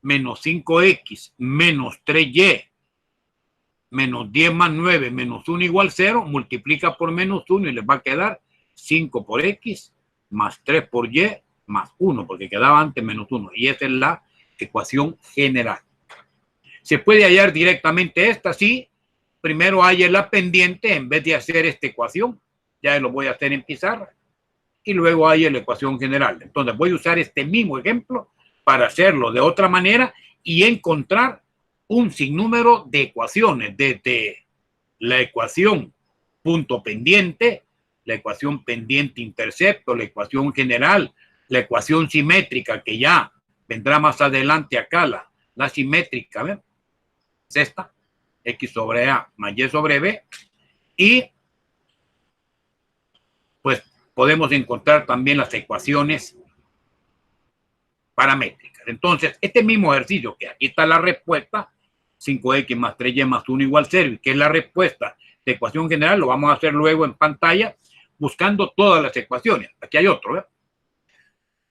menos 5x menos 3y menos 10 más 9 menos 1 igual 0, multiplica por menos 1 y les va a quedar 5 por x más 3 por y más 1, porque quedaba antes menos 1. Y esa es la ecuación general. Se puede hallar directamente esta, sí. Primero halle la pendiente en vez de hacer esta ecuación. Ya lo voy a hacer en pizarra. Y luego halle la ecuación general. Entonces voy a usar este mismo ejemplo para hacerlo de otra manera y encontrar un sinnúmero de ecuaciones, desde la ecuación punto pendiente, la ecuación pendiente intercepto, la ecuación general, la ecuación simétrica, que ya vendrá más adelante acá, la simétrica, ¿ven? Es esta, x sobre a más y sobre b, y pues podemos encontrar también las ecuaciones paramétricas. Entonces, este mismo ejercicio, que aquí está la respuesta, 5x más 3y más 1 igual 0, y que es la respuesta de ecuación general, lo vamos a hacer luego en pantalla, buscando todas las ecuaciones. Aquí hay otro, ¿eh?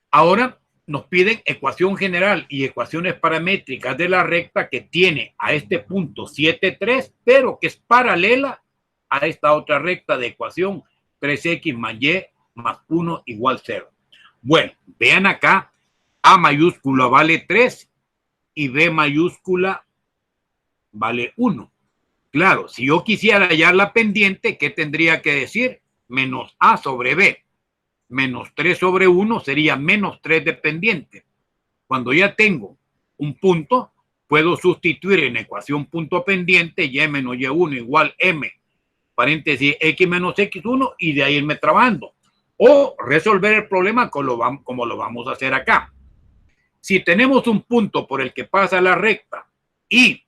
Ahora nos piden ecuación general y ecuaciones paramétricas de la recta que tiene a este punto 7,3, pero que es paralela a esta otra recta de ecuación 3x más y más 1 igual 0. Bueno, vean acá, A mayúscula vale 3 y B mayúscula vale 1. Claro, si yo quisiera hallar la pendiente, ¿qué tendría que decir? Menos A sobre B. Menos 3 sobre 1 sería menos 3 de pendiente. Cuando ya tengo un punto, puedo sustituir en ecuación punto pendiente y menos y1 igual m, paréntesis x menos x1, y de ahí irme trabajando. O resolver el problema como lo vamos a hacer acá. Si tenemos un punto por el que pasa la recta y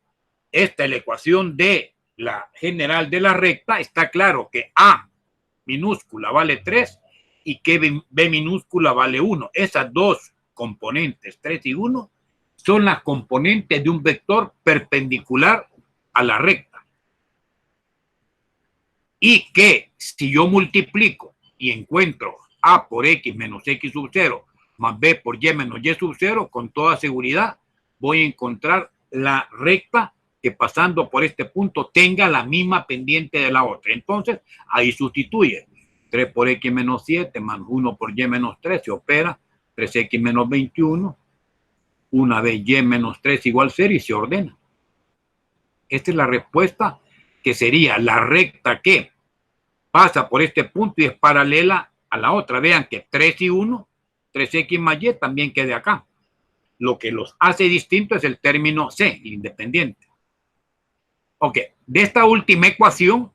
esta es la ecuación de la general de la recta, está claro que A minúscula vale 3 y que B minúscula vale 1. Esas dos componentes, 3 y 1, son las componentes de un vector perpendicular a la recta. Y que si yo multiplico y encuentro A por X menos X sub 0 más B por Y menos Y sub 0, con toda seguridad voy a encontrar la recta que pasando por este punto tenga la misma pendiente de la otra. Entonces, ahí sustituye. 3 por X menos 7 más 1 por Y menos 3 se opera. 3X menos 21. Una vez Y menos 3 igual 0 y se ordena. Esta es la respuesta, que sería la recta que pasa por este punto y es paralela a la otra. Vean que 3 y 1, 3X más Y también queda acá. Lo que los hace distintos es el término C, independiente. Ok, de esta última ecuación,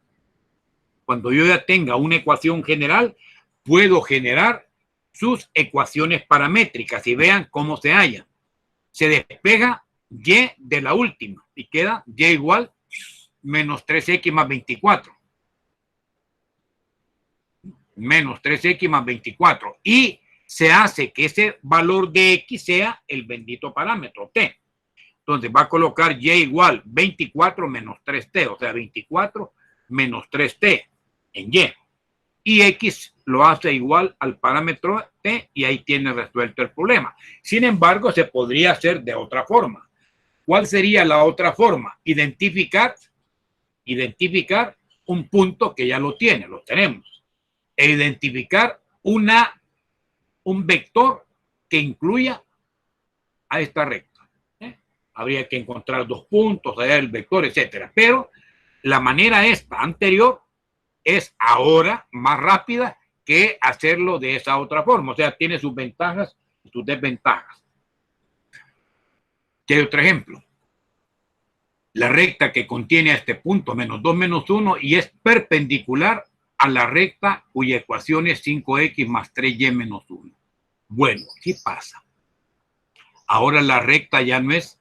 cuando yo ya tenga una ecuación general, puedo generar sus ecuaciones paramétricas y vean cómo se hallan. Se despega Y de la última y queda Y igual menos 3X más 24. Menos 3X más 24. Y se hace que ese valor de X sea el bendito parámetro T. Entonces va a colocar Y igual 24 menos 3T, o sea, 24 menos 3T en Y. Y X lo hace igual al parámetro T y ahí tiene resuelto el problema. Sin embargo, se podría hacer de otra forma. ¿Cuál sería la otra forma? Identificar un punto que ya lo tiene, lo tenemos. E identificar una un vector que incluya a esta recta. Habría que encontrar dos puntos, hallar el vector, etcétera. Pero la manera esta anterior es ahora más rápida que hacerlo de esa otra forma. O sea, tiene sus ventajas y sus desventajas. ¿Qué otro ejemplo? La recta que contiene a este punto, menos 2, menos 1, y es perpendicular a la recta cuya ecuación es 5x más 3y menos 1. Bueno, ¿qué pasa? Ahora la recta ya no es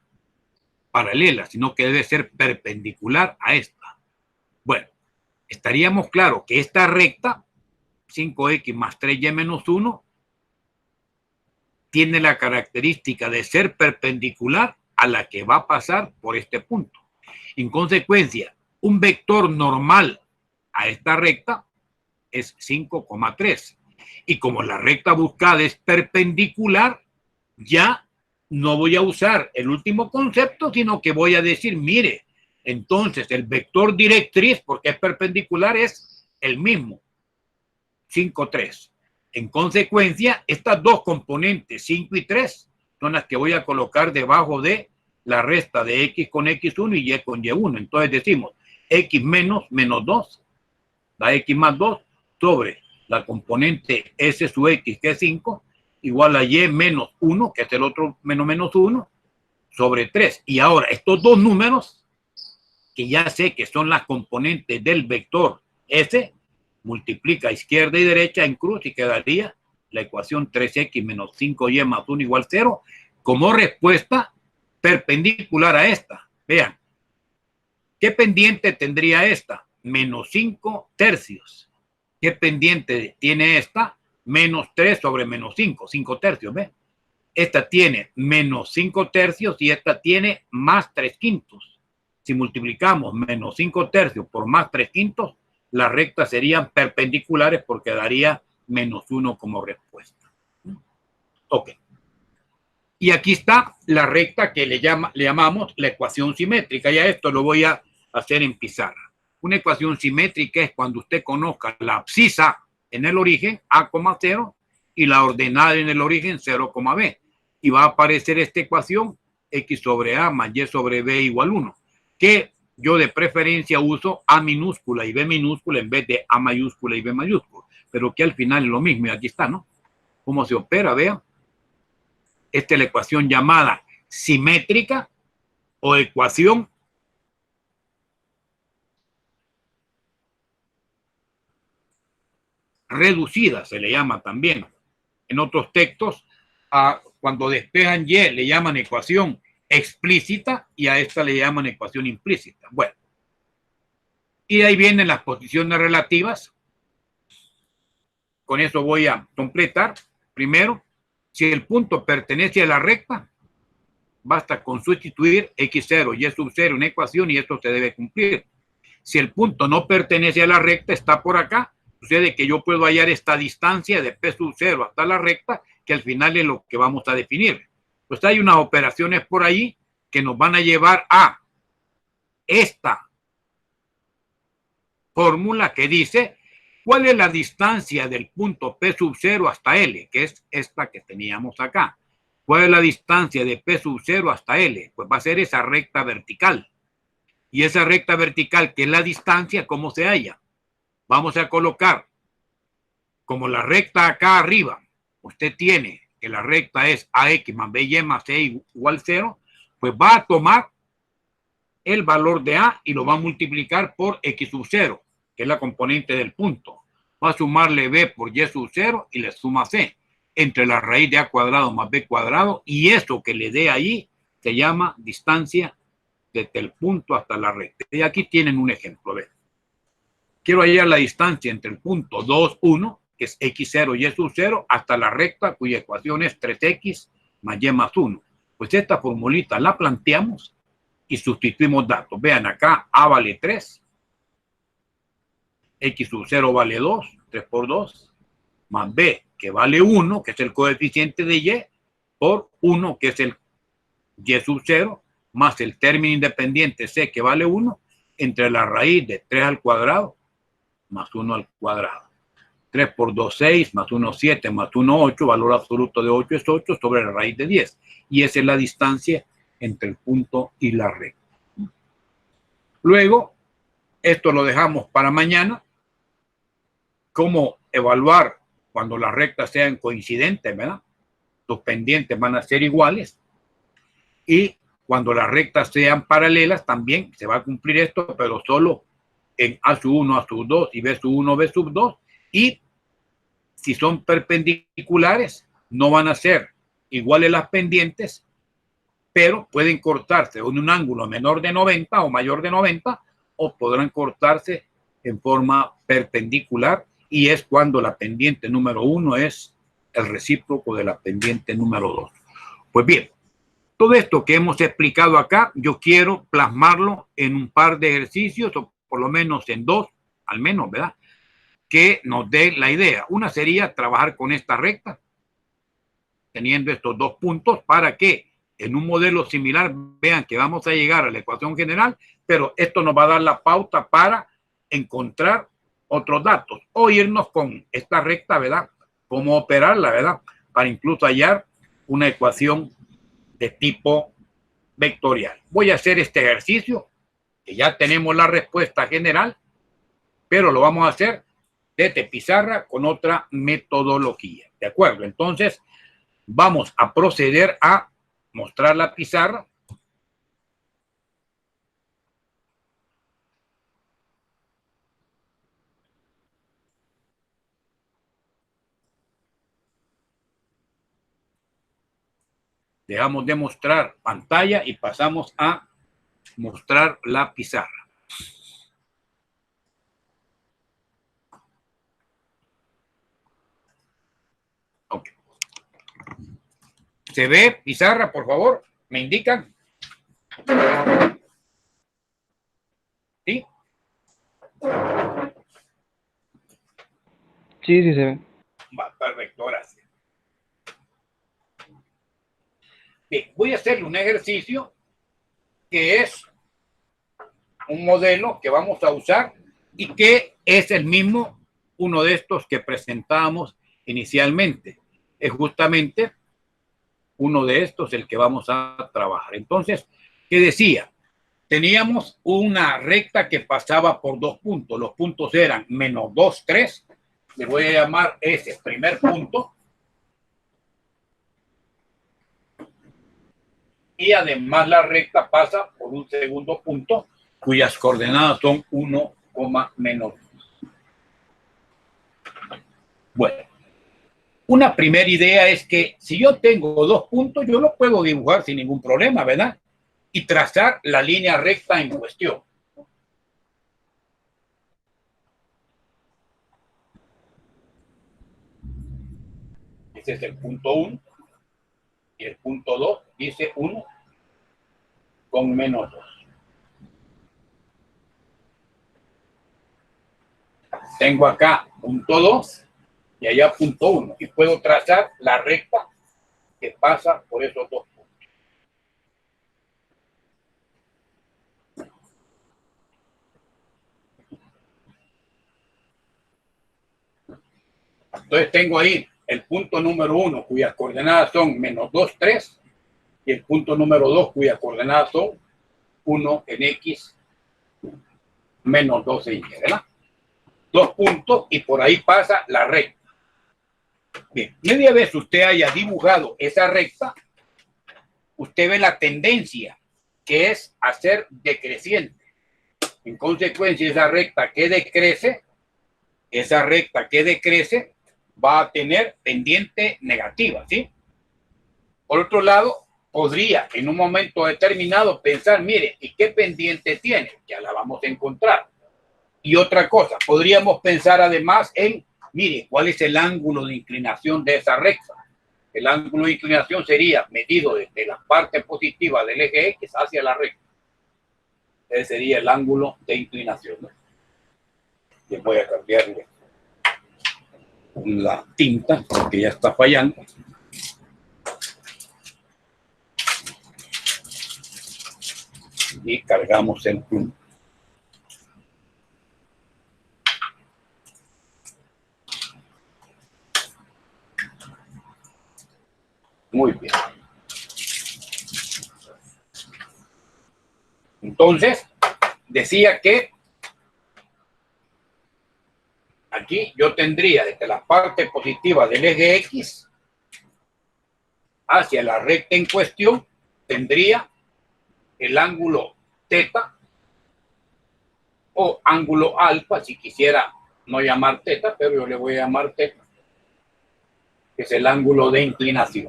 paralela, sino que debe ser perpendicular a esta. Bueno, estaríamos claros que esta recta, 5x más 3y menos 1, tiene la característica de ser perpendicular a la que va a pasar por este punto. En consecuencia, un vector normal a esta recta es 5,3. Y como la recta buscada es perpendicular, ya no voy a usar el último concepto, sino que voy a decir, mire, entonces el vector directriz, porque es perpendicular, es el mismo, 5,3. En consecuencia, estas dos componentes, 5 y 3, son las que voy a colocar debajo de la resta de x con x1 y y con y1. Entonces decimos x menos 2 da x más 2 sobre la componente s sub x, que es 5, igual a y menos 1, que es el otro menos 1, sobre 3. Y ahora estos dos números, que ya sé que son las componentes del vector s, multiplica izquierda y derecha en cruz y quedaría la ecuación 3x menos 5y más 1 igual 0 como respuesta perpendicular a esta. Vean, ¿qué pendiente tendría esta? Menos 5 tercios. ¿Qué pendiente tiene esta? Menos 3 sobre menos 5, 5 tercios, ¿ven? Esta tiene menos 5 tercios y esta tiene más 3 quintos. Si multiplicamos menos 5 tercios por más 3 quintos, las rectas serían perpendiculares porque daría menos 1 como respuesta. Ok. Y aquí está la recta que le llamamos la ecuación simétrica. Ya esto lo voy a hacer en pizarra. Una ecuación simétrica es cuando usted conozca la abscisa en el origen, a, 0, y la ordenada en el origen, 0, b. Y va a aparecer esta ecuación, x sobre a más y sobre b igual 1, que yo de preferencia uso a minúscula y b minúscula en vez de a mayúscula y b mayúscula, pero que al final es lo mismo y aquí está, ¿no? ¿Cómo se opera? Vean. Esta es la ecuación llamada simétrica o ecuación reducida, se le llama también. En otros textos, cuando despejan y, le llaman ecuación explícita y a esta le llaman ecuación implícita. Bueno, y ahí vienen las posiciones relativas. Con eso voy a completar. Primero, si el punto pertenece a la recta, basta con sustituir x0 y sub 0 en ecuación y esto se debe cumplir. Si el punto no pertenece a la recta, está por acá, sucede que yo puedo hallar esta distancia de p sub 0 hasta la recta, que al final es lo que vamos a definir. Pues hay unas operaciones por ahí que nos van a llevar a esta fórmula que dice cuál es la distancia del punto P sub 0 hasta L, que es esta que teníamos acá. ¿Cuál es la distancia de P sub 0 hasta L? Pues va a ser esa recta vertical. Y esa recta vertical, que es la distancia, ¿cómo se halla? Vamos a colocar como la recta acá arriba. Usted tiene que la recta es AX más BY más C igual 0, pues va a tomar el valor de A y lo va a multiplicar por X sub 0, que es la componente del punto. Va a sumarle B por Y sub 0 y le suma C entre la raíz de A cuadrado más B cuadrado, y eso que le dé ahí se llama distancia desde el punto hasta la recta. Y aquí tienen un ejemplo. A ver. Quiero hallar la distancia entre el punto 2, 1, que es x0 y sub 0, hasta la recta cuya ecuación es 3x más y más 1. Pues esta formulita la planteamos y sustituimos datos. Vean acá, a vale 3, x sub 0 vale 2, 3 por 2, más b, que vale 1, que es el coeficiente de y, por 1, que es el y sub 0, más el término independiente c, que vale 1, entre la raíz de 3 al cuadrado más 1 al cuadrado. 3 por 2, 6, más 1, 7, más 1, 8, valor absoluto de 8 es 8 sobre la raíz de 10. Y esa es la distancia entre el punto y la recta. Luego, esto lo dejamos para mañana. Cómo evaluar cuando las rectas sean coincidentes, ¿verdad? Los pendientes van a ser iguales. Y cuando las rectas sean paralelas, también se va a cumplir esto, pero solo en A sub 1, A sub 2 y B sub 1, B sub 2. Y si son perpendiculares, no van a ser iguales las pendientes, pero pueden cortarse en un ángulo menor de 90 o mayor de 90, o podrán cortarse en forma perpendicular, y es cuando la pendiente número 1 es el recíproco de la pendiente número 2. Pues bien, todo esto que hemos explicado acá, yo quiero plasmarlo en un par de ejercicios, o por lo menos en 2, al menos, ¿verdad?, que nos dé la idea. Una sería trabajar con esta recta, teniendo estos 2 puntos, para que en un modelo similar vean que vamos a llegar a la ecuación general, pero esto nos va a dar la pauta para encontrar otros datos o irnos con esta recta, ¿verdad?, cómo operarla, ¿verdad?, para incluso hallar una ecuación de tipo vectorial. Voy a hacer este ejercicio, que ya tenemos la respuesta general, pero lo vamos a hacer desde pizarra con otra metodología. ¿De acuerdo? Entonces, vamos a proceder a mostrar la pizarra. Dejamos de mostrar pantalla y pasamos a mostrar la pizarra. Ok. ¿Se ve pizarra, por favor? ¿Me indican? ¿Sí? Sí, sí se ve. Perfecto, gracias. Bien, voy a hacerle un ejercicio que es un modelo que vamos a usar y que es el mismo, uno de estos que presentábamos inicialmente. Es justamente uno de estos el que vamos a trabajar. Entonces, ¿qué decía? Teníamos una recta que pasaba por 2 puntos. Los puntos eran menos 2, 3. Le voy a llamar ese primer punto. Y además la recta pasa por un segundo punto, cuyas coordenadas son 1, menos 2. Bueno, una primera idea es que si yo tengo 2 puntos, yo lo puedo dibujar sin ningún problema, ¿verdad?, y trazar la línea recta en cuestión. Ese es el punto 1. Y el punto 2 dice 1 con menos 2. Tengo acá punto 2 y allá punto 1. Y puedo trazar la recta que pasa por esos 2 puntos. Entonces tengo ahí el punto número 1, cuyas coordenadas son menos 2, 3, y el punto número 2, cuyas coordenadas son 1 en X menos 2 en Y, ¿verdad? 2 puntos y por ahí pasa la recta. Bien, media vez usted haya dibujado esa recta, usted ve la tendencia, que es hacer decreciente. En consecuencia, esa recta que decrece, va a tener pendiente negativa, ¿sí? Por otro lado, podría en un momento determinado pensar, mire, ¿y qué pendiente tiene? Ya la vamos a encontrar. Y otra cosa, podríamos pensar además en, mire, ¿cuál es el ángulo de inclinación de esa recta? El ángulo de inclinación sería medido desde la parte positiva del eje X hacia la recta. Ese sería el ángulo de inclinación, ¿no? Y voy a cambiarle la tinta porque ya está fallando. Y cargamos el punto. Muy bien. Entonces, decía que aquí yo tendría desde la parte positiva del eje X hacia la recta en cuestión, tendría el ángulo teta o ángulo alfa, si quisiera no llamar teta, pero yo le voy a llamar teta, que es el ángulo de inclinación,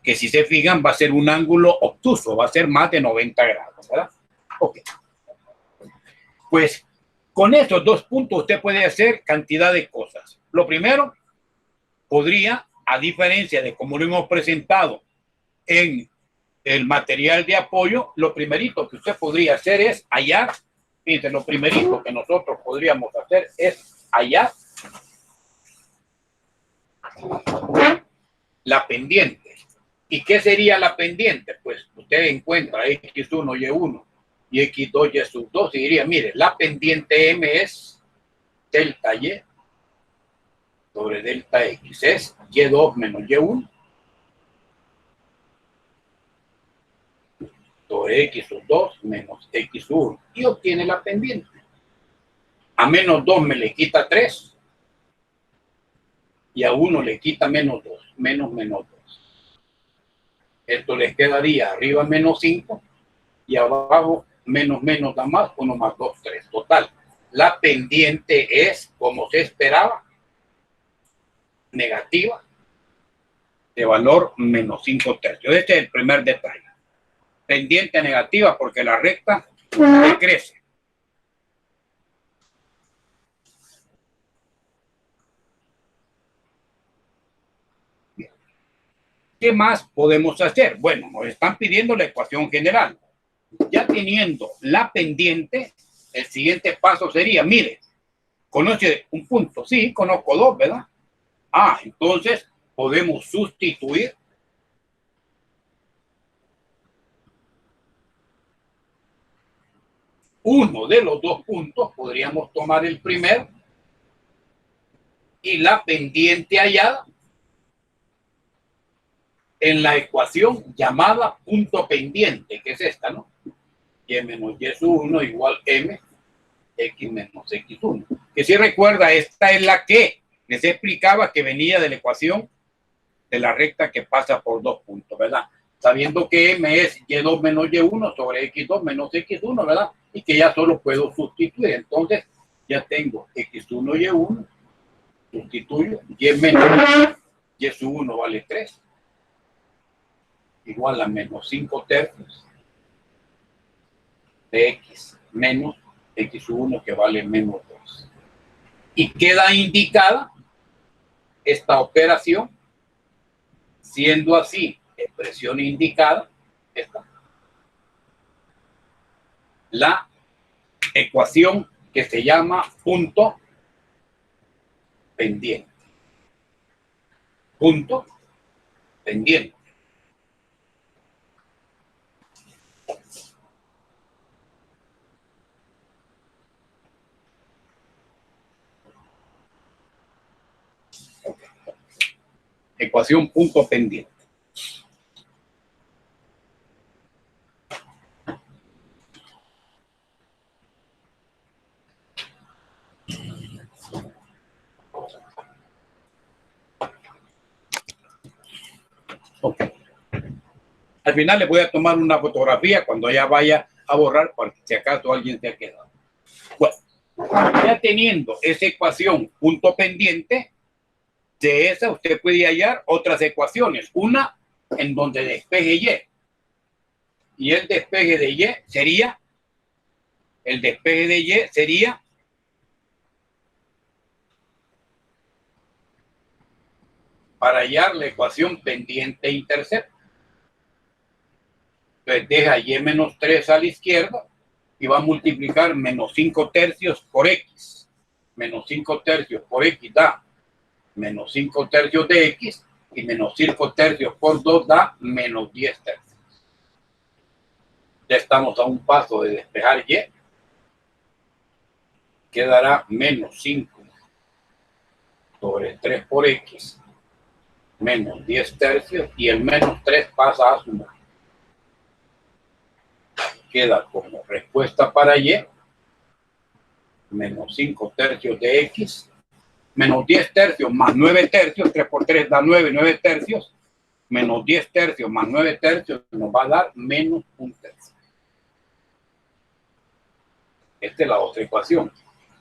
que si se fijan va a ser un ángulo obtuso, va a ser más de 90 grados, ¿verdad? Ok. Pues con estos dos puntos usted puede hacer cantidad de cosas. Lo primero, podría, a diferencia de como lo hemos presentado en el material de apoyo, lo primerito que usted podría hacer es hallar, fíjense, lo primerito que nosotros podríamos hacer es hallar la pendiente. ¿Y qué sería la pendiente? Pues usted encuentra X1, Y1 y X2, Y sub 2 y diría, mire, la pendiente M es delta Y sobre delta X, es Y2 menos Y1 sobre X sub 2 menos X1 y obtiene la pendiente. A menos 2 me le quita 3 y a 1 le quita menos 2, menos 2. Esto les quedaría arriba menos 5 y abajo menos da más, 1 más 2, 3. Total, la pendiente es, como se esperaba, negativa de valor menos 5 tercios. Este es el primer detalle. Pendiente negativa porque la recta crece. Bien. ¿Qué más podemos hacer? Bueno, nos están pidiendo la ecuación general. Ya teniendo la pendiente, el siguiente paso sería, mire, ¿conoce un punto? Sí, conozco dos, ¿verdad? Ah, entonces podemos sustituir uno de los dos puntos, podríamos tomar el primero y la pendiente hallada en la ecuación llamada punto pendiente, que es esta, ¿no? Y menos y sub 1 igual m x menos x1. Que si recuerda, esta es la que les explicaba que venía de la ecuación de la recta que pasa por dos puntos, ¿verdad? Sabiendo que m es y2 menos y1 sobre x2 menos x1, ¿verdad? Y que ya solo puedo sustituir. Entonces, ya tengo x1 y1, sustituyo, y menos y sub 1 vale 3, igual a menos 5 tercios de x menos x1 que vale menos 2. Y queda indicada esta operación, siendo así expresión indicada, esta, la ecuación que se llama punto pendiente. Punto pendiente. Ecuación punto pendiente. Okay. Al final les voy a tomar una fotografía cuando ya vaya a borrar, por si acaso alguien se ha quedado. Bueno, ya teniendo esa ecuación punto pendiente, de esa usted puede hallar otras ecuaciones. Una en donde despeje Y. Y el despeje de Y sería, para hallar la ecuación pendiente intercepto. Entonces deja Y menos 3 a la izquierda y va a multiplicar menos 5 tercios por X. Menos 5 tercios por X da menos 5 tercios de X y menos 5 tercios por 2 da menos 10 tercios. Ya estamos a un paso de despejar Y. Quedará menos 5 sobre 3 por X menos 10 tercios y el menos 3 pasa a sumar. Queda como respuesta para Y menos 5 tercios de X menos 10 tercios más 9 tercios, 3 por 3 da 9, 9 tercios, menos 10 tercios más 9 tercios nos va a dar menos 1 tercio. Esta es la otra ecuación.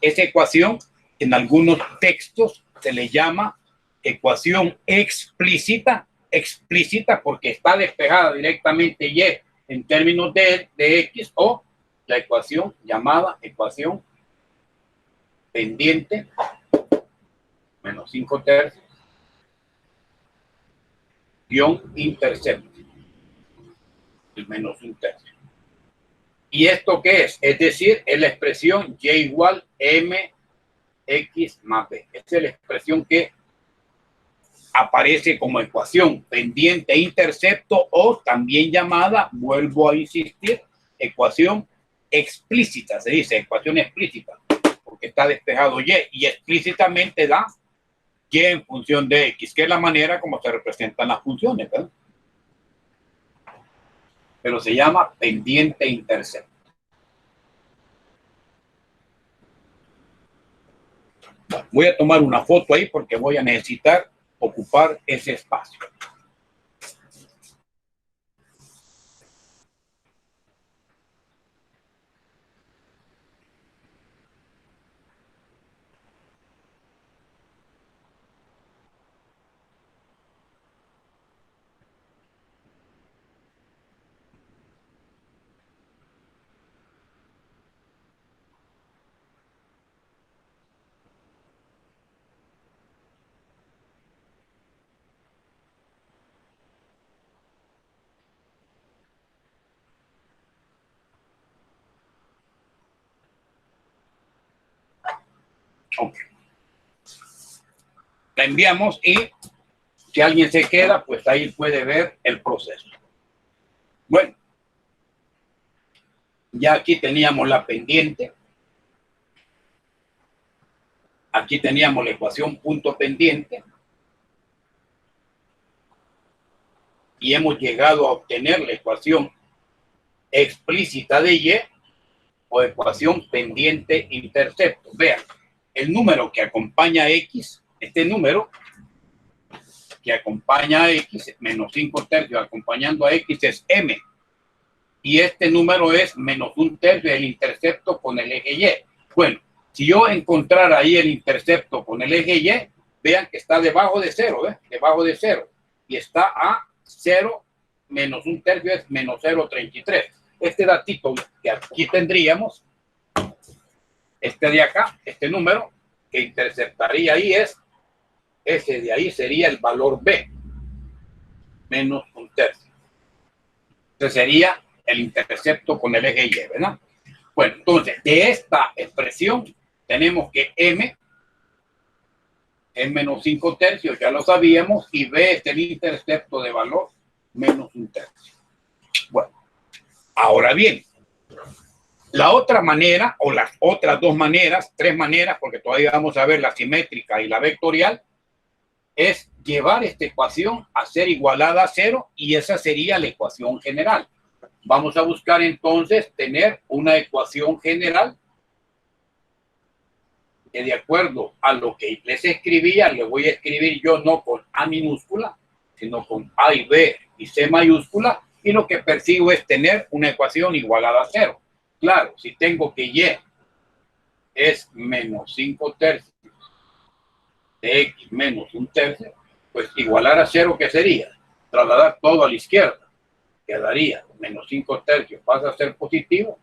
Esa ecuación en algunos textos se le llama ecuación explícita, explícita porque está despejada directamente Y en términos de X, o la ecuación llamada ecuación pendiente menos 5 tercios guión intercepto y menos 1 tercio. ¿Y esto qué es? Es decir, es la expresión Y igual MX más B. Esta es la expresión que aparece como ecuación pendiente intercepto, o también llamada, vuelvo a insistir, ecuación explícita. Se dice ecuación explícita porque está despejado y explícitamente da Y en función de X, que es la manera como se representan las funciones, ¿verdad? Pero se llama pendiente intercepto. Voy a tomar una foto ahí porque voy a necesitar ocupar ese espacio. Okay. La enviamos y si alguien se queda, pues ahí puede ver el proceso. Bueno, ya aquí teníamos la pendiente. Aquí teníamos la ecuación punto pendiente. Y hemos llegado a obtener la ecuación explícita de Y o ecuación pendiente intercepto. Vean, el número que acompaña a X, este número que acompaña a X, menos 5 tercios acompañando a X es M. Y este número es menos 1 tercio del intercepto con el eje Y. Bueno, si yo encontrara ahí el intercepto con el eje Y, vean que está debajo de 0, ¿eh? Debajo de 0. Y está a 0 menos 1 tercio es menos 0,33. Este datito que aquí tendríamos, este de acá, este número que interceptaría ahí es, ese de ahí sería el valor B, menos 1 tercio. Ese sería el intercepto con el eje Y, ¿verdad? Bueno, entonces, de esta expresión tenemos que M es menos 5 tercios, ya lo sabíamos, y B es el intercepto de valor menos 1 tercio. Bueno, ahora bien, la otra manera, o las otras dos maneras, tres maneras, porque todavía vamos a ver la simétrica y la vectorial, es llevar esta ecuación a ser igualada a 0, y esa sería la ecuación general. Vamos a buscar entonces tener una ecuación general que, de acuerdo a lo que les escribía, le voy a escribir yo no con A minúscula, sino con A y B y C mayúscula, y lo que persigo es tener una ecuación igualada a 0. Claro, si tengo que Y es menos 5 tercios de X menos 1 tercio, pues igualar a 0, ¿qué sería? Trasladar todo a la izquierda. Quedaría menos 5 tercios, pasa a ser positivo.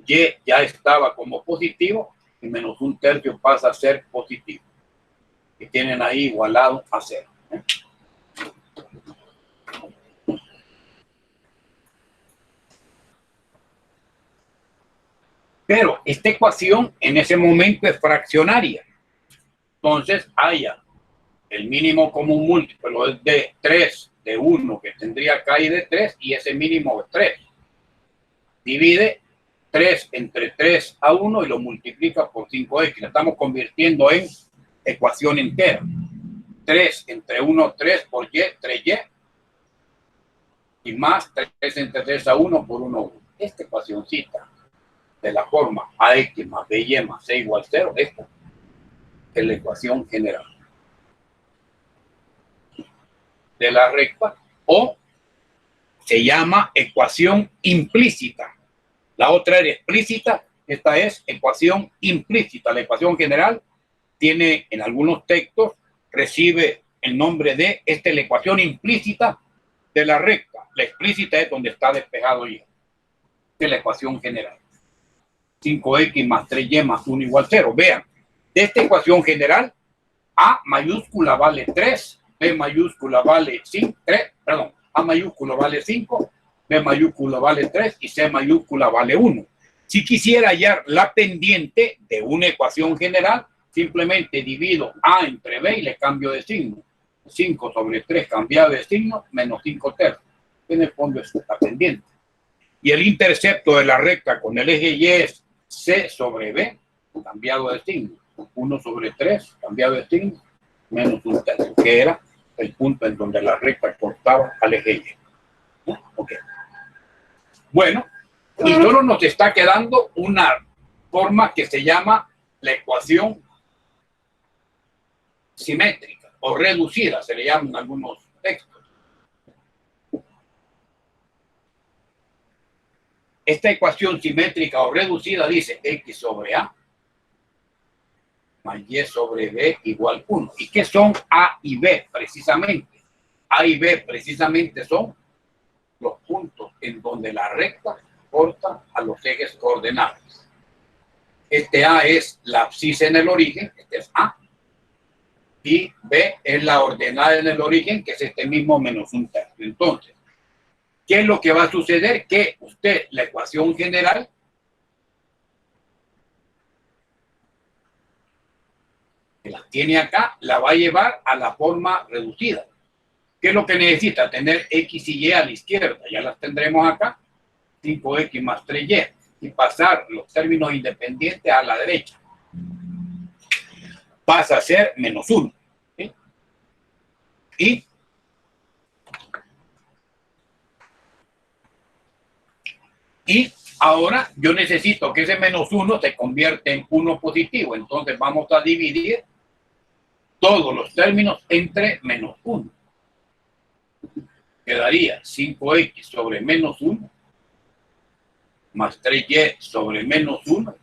Y ya estaba como positivo y menos 1 tercio pasa a ser positivo. Y tienen ahí igualado a 0. Pero esta ecuación en ese momento es fraccionaria. Entonces haya el mínimo común múltiplo es de 3, de 1, que tendría acá y de 3, y ese mínimo es 3. Divide 3 entre 3 a 1 y lo multiplica por 5x. La estamos convirtiendo en ecuación entera. 3 entre 1, 3 por y, 3y. Y más 3 entre 3 a 1 por 1, 1. Esta ecuacióncita de la forma ax más by más c igual 0, esta es la ecuación general de la recta, o se llama ecuación implícita. La otra era explícita, esta es ecuación implícita. La ecuación general tiene en algunos textos, recibe el nombre de, esta es la ecuación implícita de la recta. La explícita es donde está despejado y. Esta es la ecuación general. 5x más 3y más 1 igual 0. Vean, de esta ecuación general, A mayúscula vale 3, B mayúscula vale 5, A mayúscula vale 5, B mayúscula vale 3 y C mayúscula vale 1. Si quisiera hallar la pendiente de una ecuación general, simplemente divido A entre B y le cambio de signo. 5 sobre 3 cambiado de signo, menos 5 tercios. En el fondo es la pendiente. Y el intercepto de la recta con el eje Y es C sobre B, cambiado de signo. 1 sobre 3, cambiado de signo, menos 1 tercio, que era el punto en donde la recta cortaba al eje Y. Okay. Bueno, y solo nos está quedando una forma que se llama la ecuación simétrica o reducida, se le llaman algunos textos. Esta ecuación simétrica o reducida dice x sobre A más y sobre b igual 1. ¿Y qué son A y B precisamente? A y B precisamente son los puntos en donde la recta corta a los ejes coordenados. Este A es la abscisa en el origen, este es A, y B es la ordenada en el origen, que es este mismo menos 1 tercio. Entonces, ¿qué es lo que va a suceder? Que usted, la ecuación general, que la tiene acá, la va a llevar a la forma reducida. ¿Qué es lo que necesita? Tener x y y a la izquierda. Ya las tendremos acá. 5x más 3y. Y pasar los términos independientes a la derecha. Pasa a ser menos 1. ¿Sí? Y ahora yo necesito que ese menos 1 se convierta en 1 positivo. Entonces vamos a dividir todos los términos entre menos 1. Quedaría 5x sobre menos 1 más 3y sobre menos 1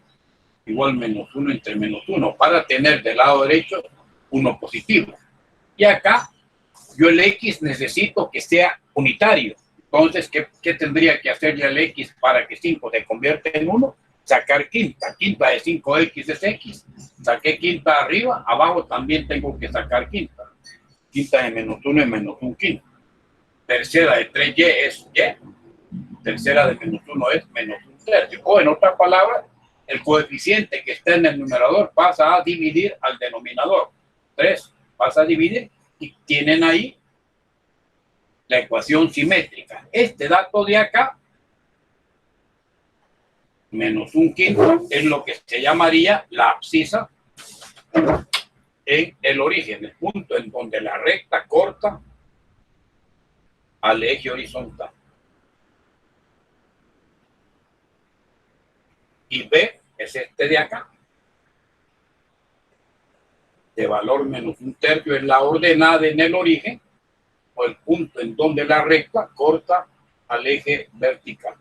igual menos 1 entre menos 1 para tener del lado derecho 1 positivo. Y acá yo el x necesito que sea unitario. Entonces, ¿qué tendría que hacerle al x para que 5 se convierta en 1? Sacar quinta. Quinta de 5x es x. Saqué quinta arriba, abajo también tengo que sacar quinta. Quinta de menos 1 es menos 1 quinto. Tercera de 3y es y. Tercera de menos 1 es menos 1 tercio. O en otras palabras, el coeficiente que está en el numerador pasa a dividir al denominador. 3 pasa a dividir y tienen ahí la ecuación simétrica. Este dato de acá, menos 1 quinto, es lo que se llamaría la abscisa en el origen, el punto en donde la recta corta al eje horizontal. Y B es este de acá. De valor menos 1 tercio es la ordenada en el origen o el punto en donde la recta corta al eje vertical.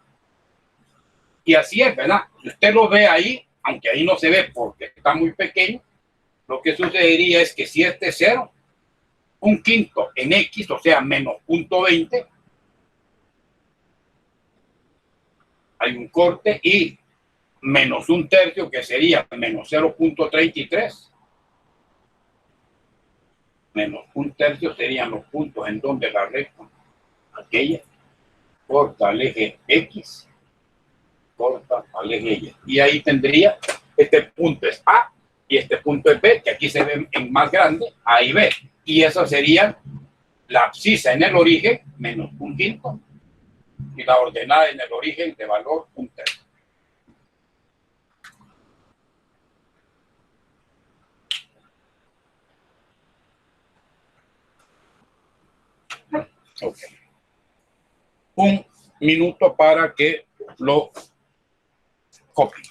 Y así es, ¿verdad? Si usted lo ve ahí, aunque ahí no se ve porque está muy pequeño, lo que sucedería es que si este es 0, 1 quinto en x, o sea, menos 0.20, hay un corte, y menos 1 tercio, que sería menos 0.33. Menos 1 tercio serían los puntos en donde la recta, aquella, corta al eje X, corta al eje Y. Y ahí tendría, este punto es A y este punto es B, que aquí se ve en más grande, A y B. Y esa sería la abscisa en el origen, menos 1 quinto, y la ordenada en el origen de valor 1 tercio. Ok. Un minuto para que lo copie.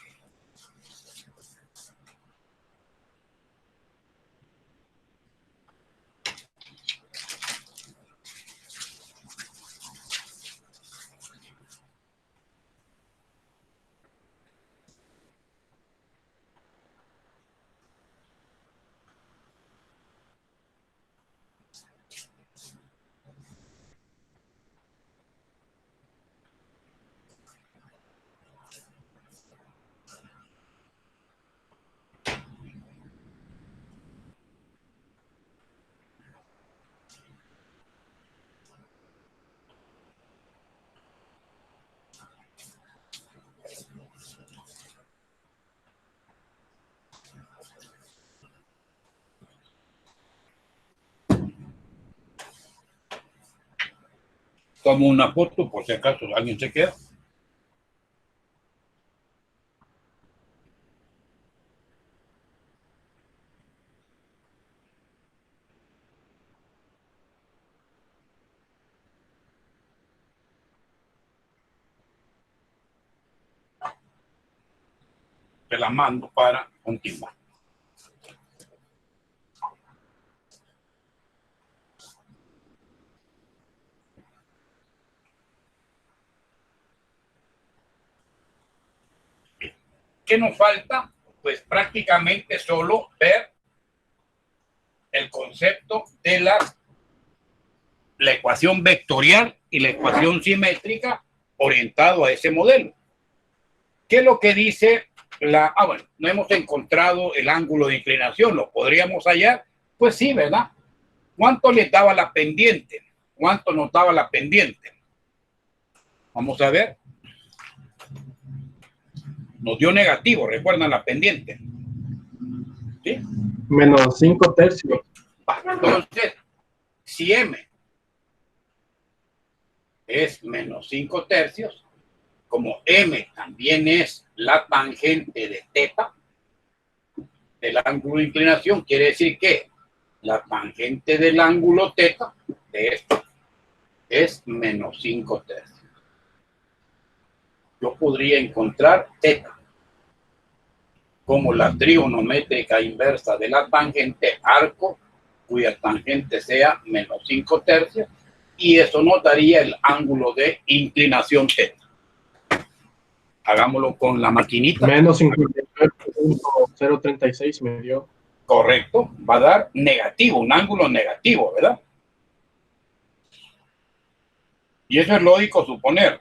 Tomo una foto por si acaso alguien se queda. Te la mando para continuar. ¿Qué nos falta? Pues prácticamente solo ver el concepto de la ecuación vectorial y la ecuación simétrica orientado a ese modelo. ¿Qué es lo que dice la... bueno, no hemos encontrado el ángulo de inclinación, ¿lo podríamos hallar? Pues sí, ¿verdad? ¿Cuánto le daba la pendiente? ¿Cuánto nos daba la pendiente? Vamos a ver. Nos dio negativo, recuerdan la pendiente. ¿Sí? Menos 5 tercios. Entonces, si M es menos 5 tercios, como M también es la tangente de teta del ángulo de inclinación, quiere decir que la tangente del ángulo teta de esto es menos 5 tercios. Yo podría encontrar teta como la trigonométrica inversa de la tangente arco, cuya tangente sea menos 5 tercios, y eso nos daría el ángulo de inclinación teta. Hagámoslo con la maquinita. Menos 59.036 me dio. Correcto, va a dar negativo, un ángulo negativo, ¿verdad? Y eso es lógico suponer,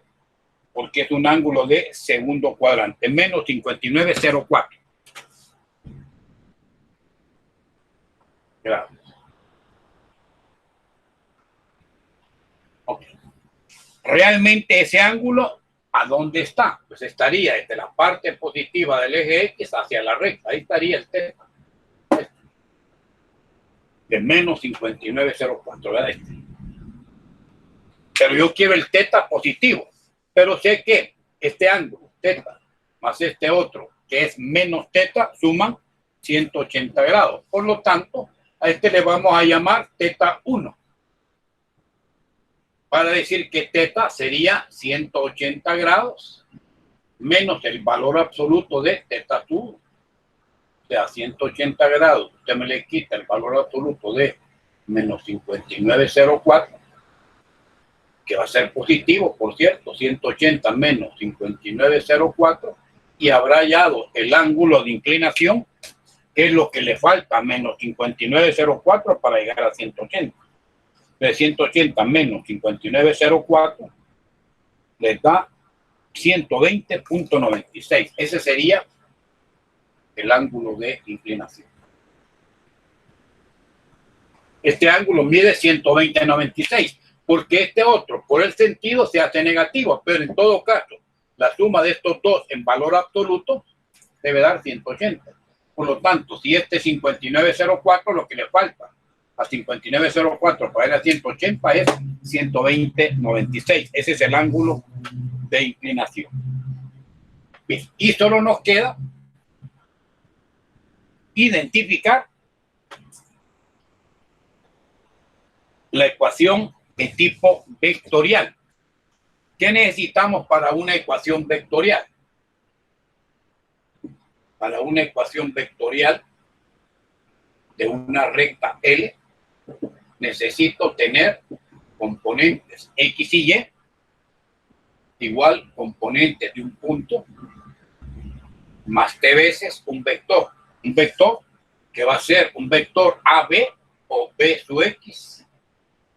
porque es un ángulo de segundo cuadrante, menos 59.04 grados. Okay. Realmente ese ángulo, ¿a dónde está? Pues estaría desde la parte positiva del eje X hacia la recta. Ahí estaría el teta. De menos 59.04, ¿verdad? Pero yo quiero el teta positivo. Pero sé que este ángulo, teta, más este otro, que es menos teta, suman 180 grados. Por lo tanto, a este le vamos a llamar teta 1. Para decir que teta sería 180 grados menos el valor absoluto de teta 2. O sea, 180 grados, usted me le quita el valor absoluto de menos 59.04, que va a ser positivo, por cierto, 180 menos 59.04, y habrá hallado el ángulo de inclinación, que es lo que le falta, menos 59.04 para llegar a 180. De 180 menos 59.04 les da 120.96. Ese sería el ángulo de inclinación. Este ángulo mide 120.96, porque este otro, por el sentido, se hace negativo, pero en todo caso, la suma de estos dos en valor absoluto debe dar 180. Por lo tanto, si este es 59.04, lo que le falta a 59.04 para ir a 180 es 120.96. Ese es el ángulo de inclinación. Bien, y solo nos queda identificar la ecuación de tipo vectorial. ¿Qué necesitamos para una ecuación vectorial? Para una ecuación vectorial de una recta L, necesito tener componentes X y Y igual componentes de un punto más T veces un vector. Un vector que va a ser un vector AB o B sub X,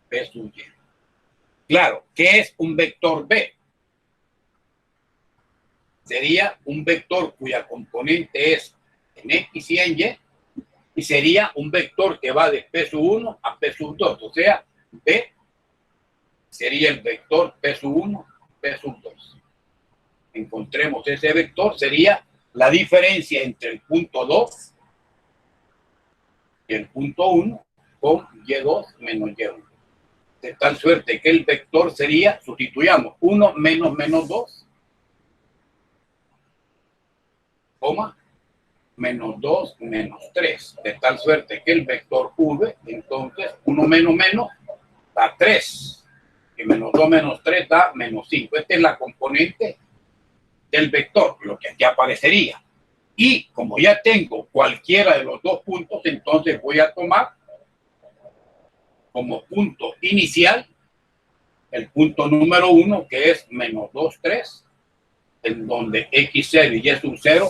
B sub Y. Claro, ¿qué es un vector B? Sería un vector cuya componente es en X y en Y, y sería un vector que va de P sub 1 a P sub 2. O sea, B sería el vector P sub 1, P sub 2. Encontremos ese vector, sería la diferencia entre el punto 2 y el punto 1 con Y2 menos Y1. De tal suerte que el vector sería, sustituyamos 1 menos menos 2, coma, menos 2 menos 3. De tal suerte que el vector V, entonces 1 menos menos da 3. Y menos 2 menos 3 da menos 5. Esta es la componente del vector, lo que aquí aparecería. Y como ya tengo cualquiera de los dos puntos, entonces voy a tomar como punto inicial el punto número 1, que es menos 2, 3, en donde x0 y y sub 0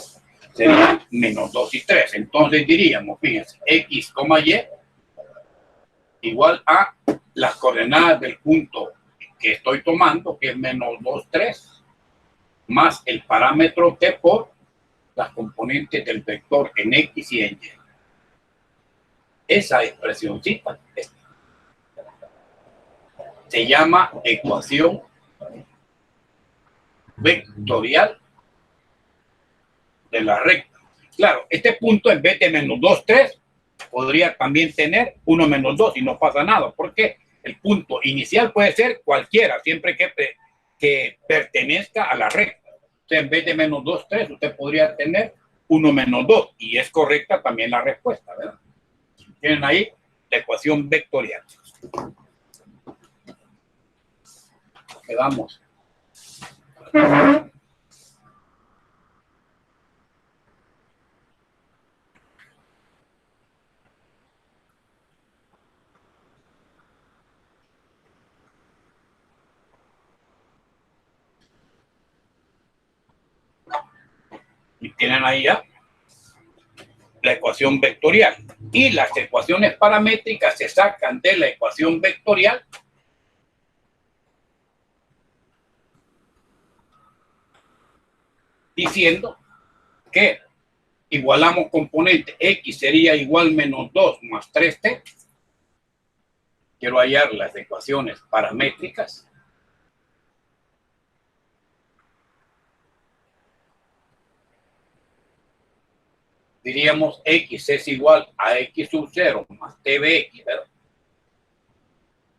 serían menos 2 y 3. Entonces diríamos, fíjense, x, y igual a las coordenadas del punto que estoy tomando, que es menos 2, 3, más el parámetro t por las componentes del vector en X y en Y. Esa expresioncita se llama ecuación vectorial de la recta. Claro, este punto en vez de menos 2, 3, podría también tener 1 menos 2 y no pasa nada, porque el punto inicial puede ser cualquiera, siempre que pertenezca a la recta. O sea, en vez de menos 2, 3, usted podría tener 1 menos 2, y es correcta también la respuesta, ¿verdad? Tienen ahí la ecuación vectorial. Quedamos. Y tienen ahí ya la ecuación vectorial. Y las ecuaciones paramétricas se sacan de la ecuación vectorial diciendo que igualamos componente X sería igual menos 2 más 3t. Quiero hallar las ecuaciones paramétricas. Diríamos X es igual a X sub 0 más TBX, ¿verdad?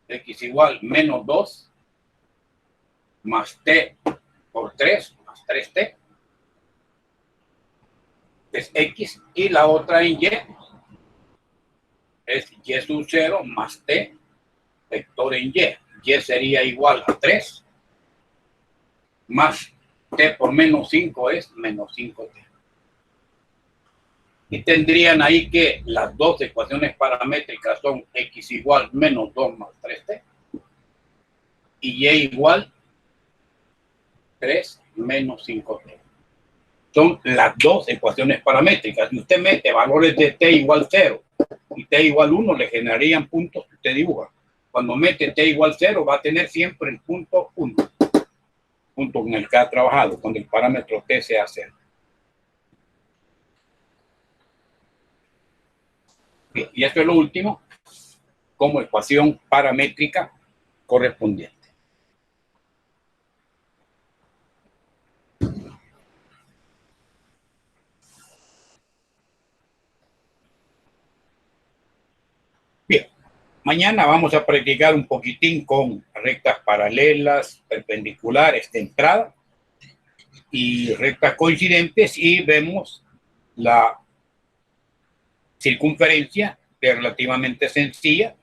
X igual menos 2 más T por 3 más 3T. Es X, y la otra en Y es Y sub 0 más T vector en Y. Y sería igual a 3 más T por menos 5 es menos 5T. Y tendrían ahí que las dos ecuaciones paramétricas son X igual menos 2 más 3T y Y igual 3 menos 5T. Son las dos ecuaciones paramétricas. Si usted mete valores de T igual 0 y T igual 1, le generarían puntos que usted dibuja. Cuando mete T igual 0, va a tener siempre el punto 1, punto con el que ha trabajado, cuando el parámetro T sea 0. Y esto es lo último, como ecuación paramétrica correspondiente. Bien, mañana vamos a practicar un poquitín con rectas paralelas, perpendiculares de entrada y rectas coincidentes, y vemos la circunferencia, que es relativamente sencilla,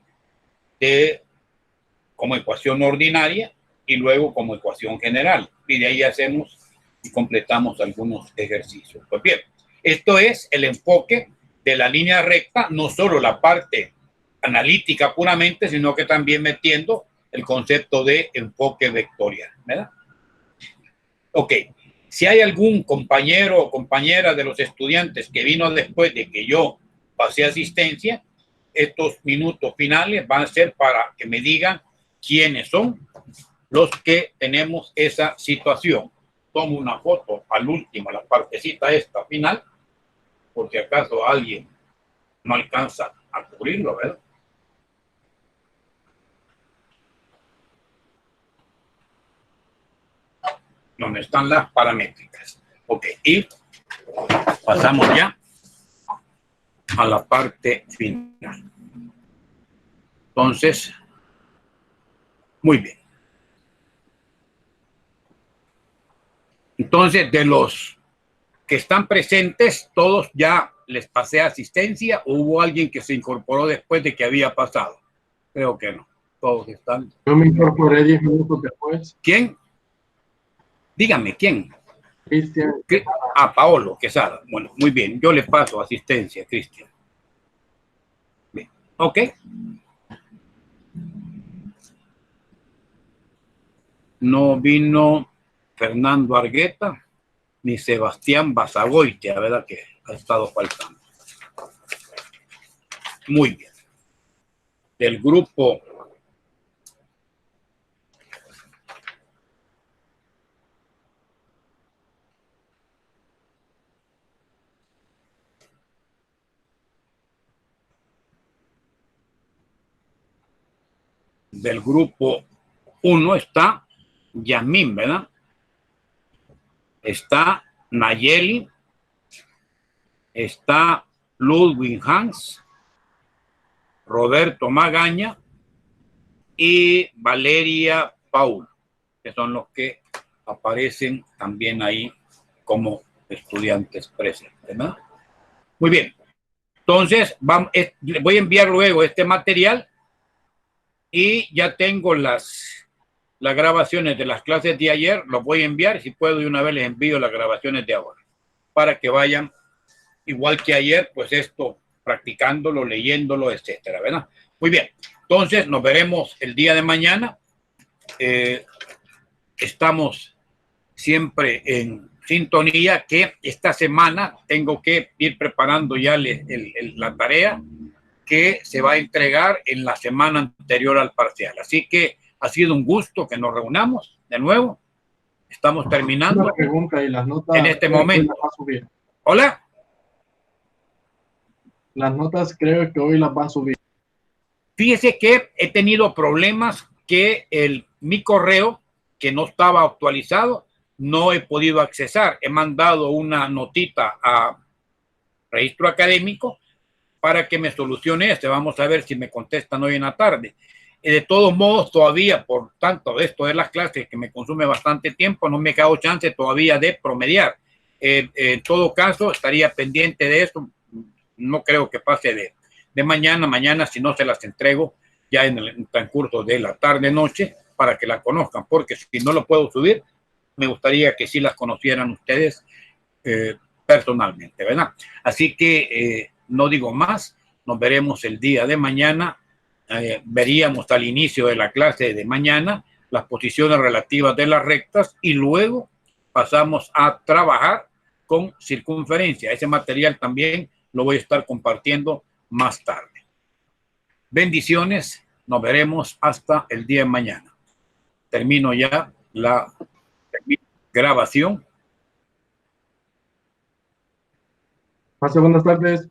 como ecuación ordinaria y luego como ecuación general. Y de ahí hacemos y completamos algunos ejercicios. Pues bien, esto es el enfoque de la línea recta, no solo la parte analítica puramente, sino que también metiendo el concepto de enfoque vectorial, ¿verdad? Ok, si hay algún compañero o compañera de los estudiantes que vino después de que yo pasé asistencia, estos minutos finales van a ser para que me digan quiénes son los que tenemos esa situación. Tomo una foto al último, la partecita esta final, por si acaso alguien no alcanza a cubrirlo, ¿verdad? Donde están las paramétricas. Ok, y pasamos ya a la parte final. Entonces, muy bien. Entonces, de los que están presentes, todos ya les pasé asistencia, o hubo alguien que se incorporó después de que había pasado. Creo que no. Todos están. Yo me incorporé 10 minutos después. ¿Quién? Dígame, ¿quién? Cristian. Paolo Quesada. Bueno, muy bien. Yo le paso asistencia, Cristian. Bien. Ok. No vino Fernando Argueta ni Sebastián Basagoitia, ¿verdad? Que ha estado faltando. Muy bien. Del grupo del grupo 1 está Yasmín, ¿verdad? Está Nayeli, está Ludwig Hans, Roberto Magaña y Valeria Paul, que son los que aparecen también ahí como estudiantes presentes, ¿verdad? Muy bien. Entonces, voy a enviar luego este material y ya tengo las grabaciones de las clases de ayer, los voy a enviar, si puedo de una vez les envío las grabaciones de ahora, para que vayan, igual que ayer, pues esto, practicándolo, leyéndolo, etcétera, ¿verdad? Muy bien, entonces nos veremos el día de mañana. Estamos siempre en sintonía, que esta semana tengo que ir preparando ya la tarea que se va a entregar en la semana anterior al parcial. Así que ha sido un gusto que nos reunamos de nuevo. Estamos terminando. Una pregunta, y las notas en este momento. Las va a subir. Hola. Las notas creo que hoy las va a subir. Fíjese que he tenido problemas que mi correo, que no estaba actualizado, no he podido accesar. He mandado una notita a registro académico para que me solucione este. Vamos a ver si me contestan hoy en la tarde. De todos modos, todavía, por tanto, esto de las clases que me consume bastante tiempo, no me ha dado chance todavía de promediar. En todo caso, estaría pendiente de esto. No creo que pase de mañana. Mañana, si no, se las entrego ya en el transcurso de la tarde-noche para que la conozcan, porque si no lo puedo subir, me gustaría que sí las conocieran ustedes personalmente, ¿verdad? Así que no digo más, nos veremos el día de mañana. Veríamos al inicio de la clase de mañana las posiciones relativas de las rectas y luego pasamos a trabajar con circunferencia. Ese material también lo voy a estar compartiendo más tarde. Bendiciones, nos veremos hasta el día de mañana. Termino ya la grabación. Pase buenas tardes.